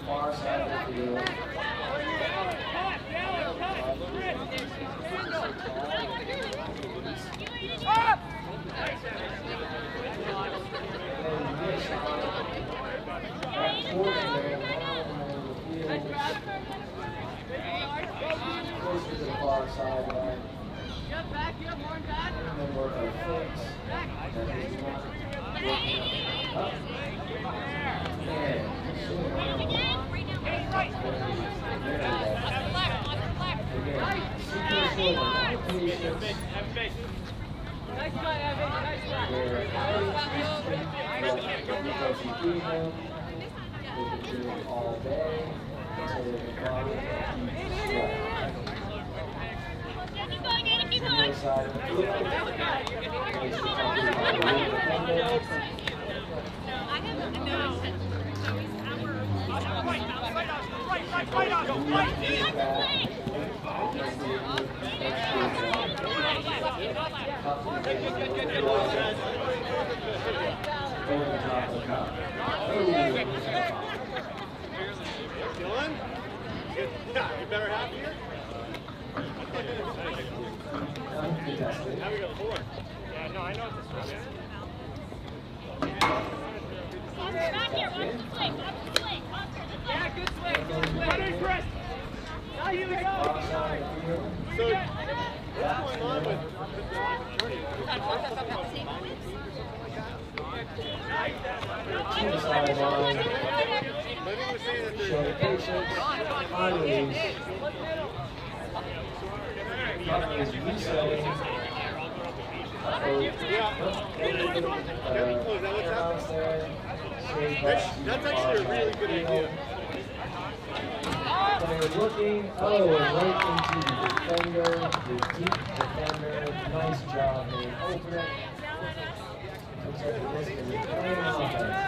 far side of the field. Closer to the far sideline. Get back, you have more than that. And then work our flicks. That is not working up. Nice try, Evan. Nice try. They've been doing all day, so they can find and keep sweat. Senior side of the field. Makes the defender. Dylan? Yeah, you better have here. Now we go forward. Yeah, no, I know what this is. Back here, watch the swing, watch the swing. Yeah, good swing, good swing. Come in, Chris. Now here we go. So, what's going on with Showing patience, high release. Puck is resetting. That's actually a really good idea. Player looking, and right into the defender, the deep defender. Nice job, man. Ultimate. Looks like this is playing offense.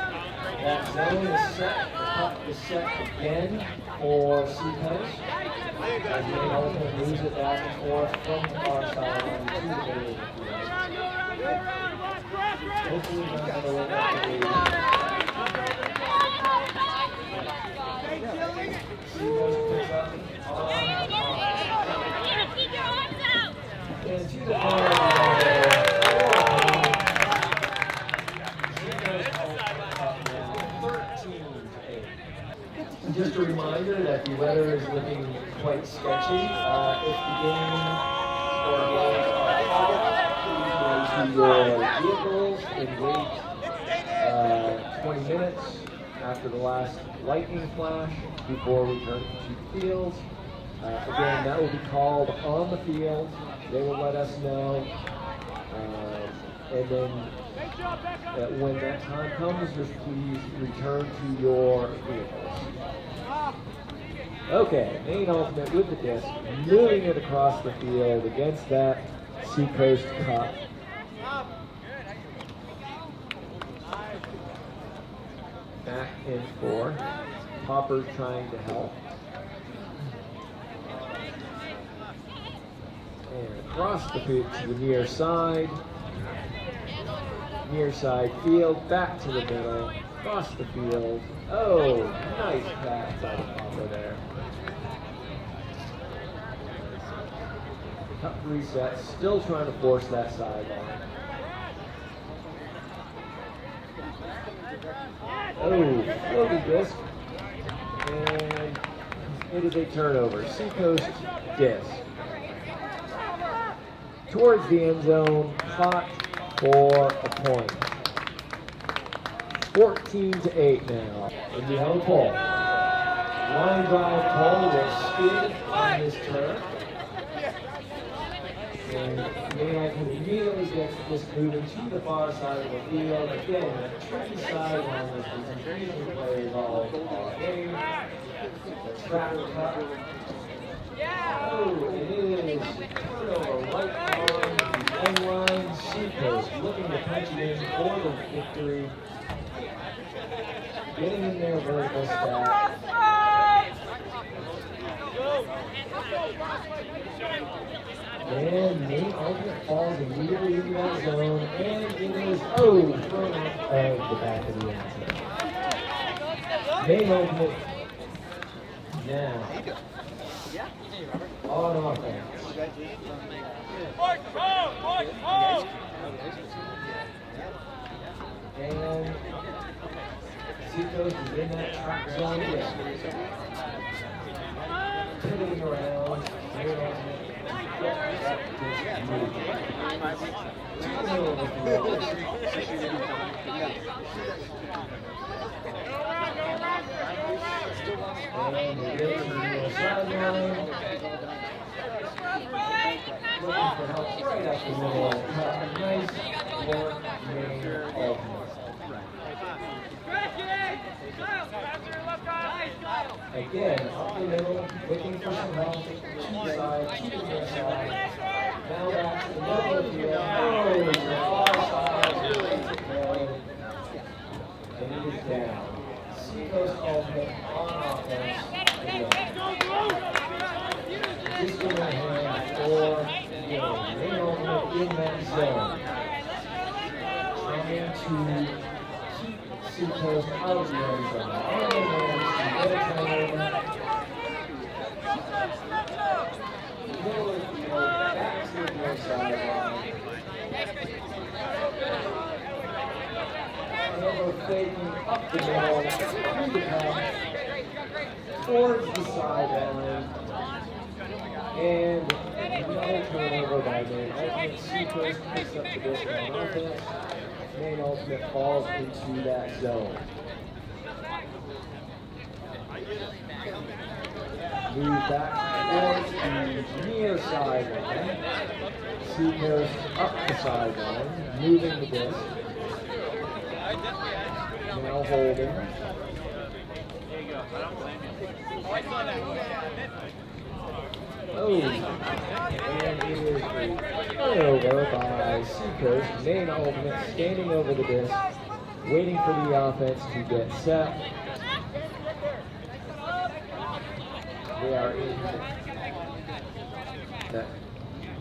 That zone is set. The puck is set again for Seacoast. As the ultimate moves it back and forth from the far sideline to the middle of the field. Hopefully not going to look at the Seacoast picks up Keep your arms out. and to the far. Just a reminder that the weather is looking quite sketchy. If the game or games are hot, please raise your vehicles and wait 20 minutes after the last lightning flash before returning to the field. Again, that will be called on the field. They will let us know. And then when that time comes, just please return to your vehicles. Okay, Maine Ultimate with the disc, moving it across the field against that Seacoast Cup. Back in four. Popper's trying to help. And across the field to the near side. Near side field, back to the middle, across the field. Oh, nice pass by the Popper there. Cup reset, still trying to force that sideline. Oh, floating disc. And it is a turnover. Seacoast disc. Towards the end zone, caught for a point. 14-8 now. Indiana Paul. Line drive Paul will skid on his turn. And Maine immediately gets this moving to the far side of the field. Again, a tricky sideline with these increasing players all game. The trap cut. Oh, it is turnover right on the end line. Seacoast looking to punch it in for the victory. Getting in there very much that. And Maine Ultimate falls immediately into that zone, and it is thrown out of the back of the end zone. Maine Ultimate now on offense. And Seacoast is in that trap zone again. Pivoting around. Maine Ultimate. Looking for help right up the middle. Nice work, Maine Ultimate. Again, up the middle, looking for some help. To the side, to the near side. Now back to the middle of the field. Oh, the far side. And it is down. Seacoast Ultimate on offense. Just give it a hand for the Ultimate in that zone. Trying to keep Seacoast out of the end zone. And they manage to get a turnover. Middle of the field, back to the near sideline. Turnover faking up the middle, through the cup, towards the sideline. And another turnover by Maine Ultimate. Seacoast picks up the disc on offense. Maine Ultimate falls into that zone. Move back towards the near sideline. Seacoast up the sideline, moving the disc. Now holding. Oh, and it is a turnover by Seacoast. Maine Ultimate standing over the disc, waiting for the offense to get set. They are in that.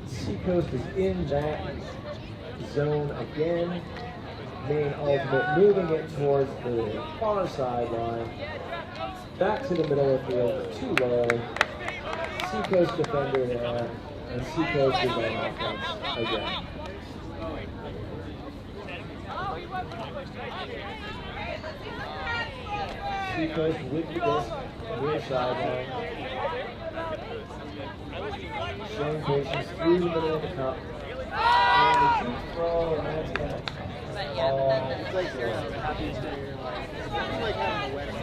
Seacoast is in that zone again. Maine Ultimate moving it towards the far sideline. Back to the middle of the field, too low. Seacoast defender there, and Seacoast is on offense again. Seacoast with the disc, near sideline. Showing patience through the middle of the cup. And the deep throw, and that's going to fall. It's like happy to your life. It's like having a wedding.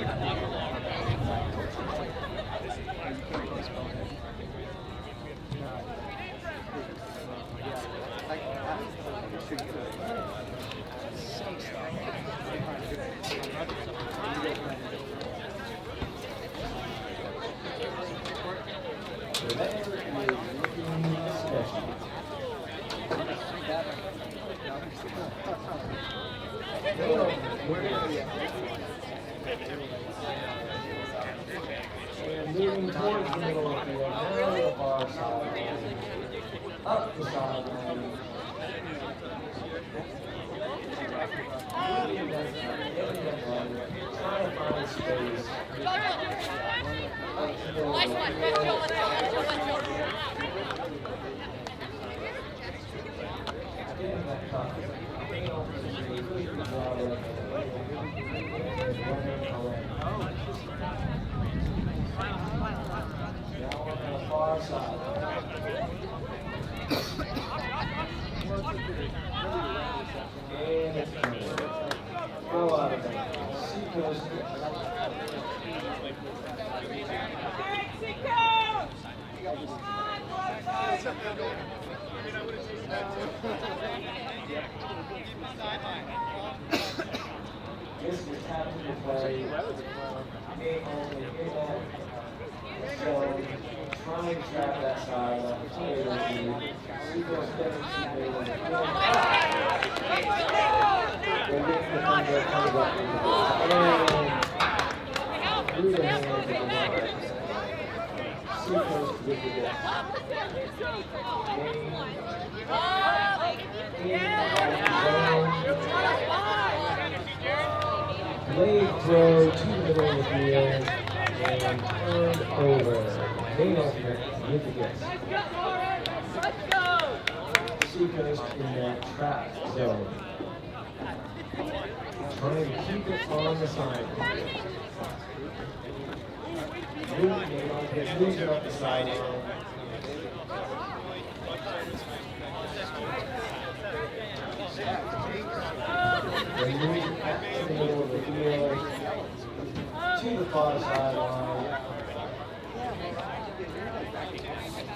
And moving towards the middle of the field, now the far sideline, up the sideline. Trying to find space. Far side. And it's go out of there. Seacoast. This is tactical play. So, trying to trap that side. Seacoast getting through the hands of the water. Seacoast with the disc. Blade throw to the middle of the field and turned over. Maine Ultimate with the disc. Seacoast in that trap zone. Trying to keep it on the side. Moving up the sideline. Then moving back to the middle of the field, to the far sideline.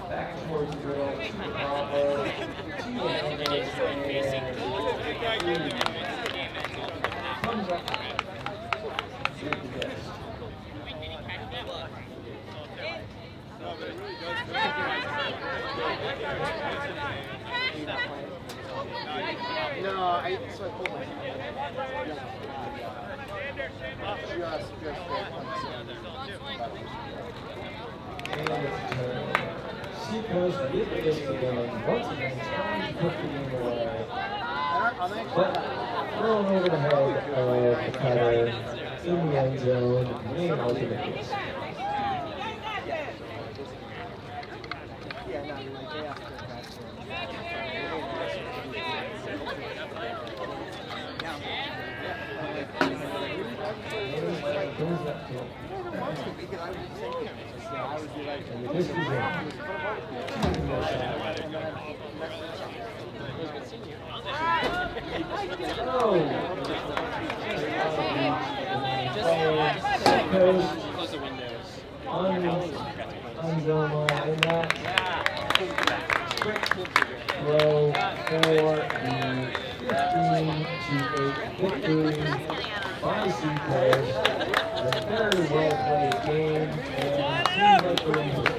Back towards the middle, to the combo, to the elbows, and comes up with the disc. Seacoast with this again, once again, trying to put the game away. But thrown over the head of the cutter in the end zone, main ultimate kiss. Close the windows. Unzoma in that throw for the 15-8 victory by Seacoast. A very well played game, and seems like we're in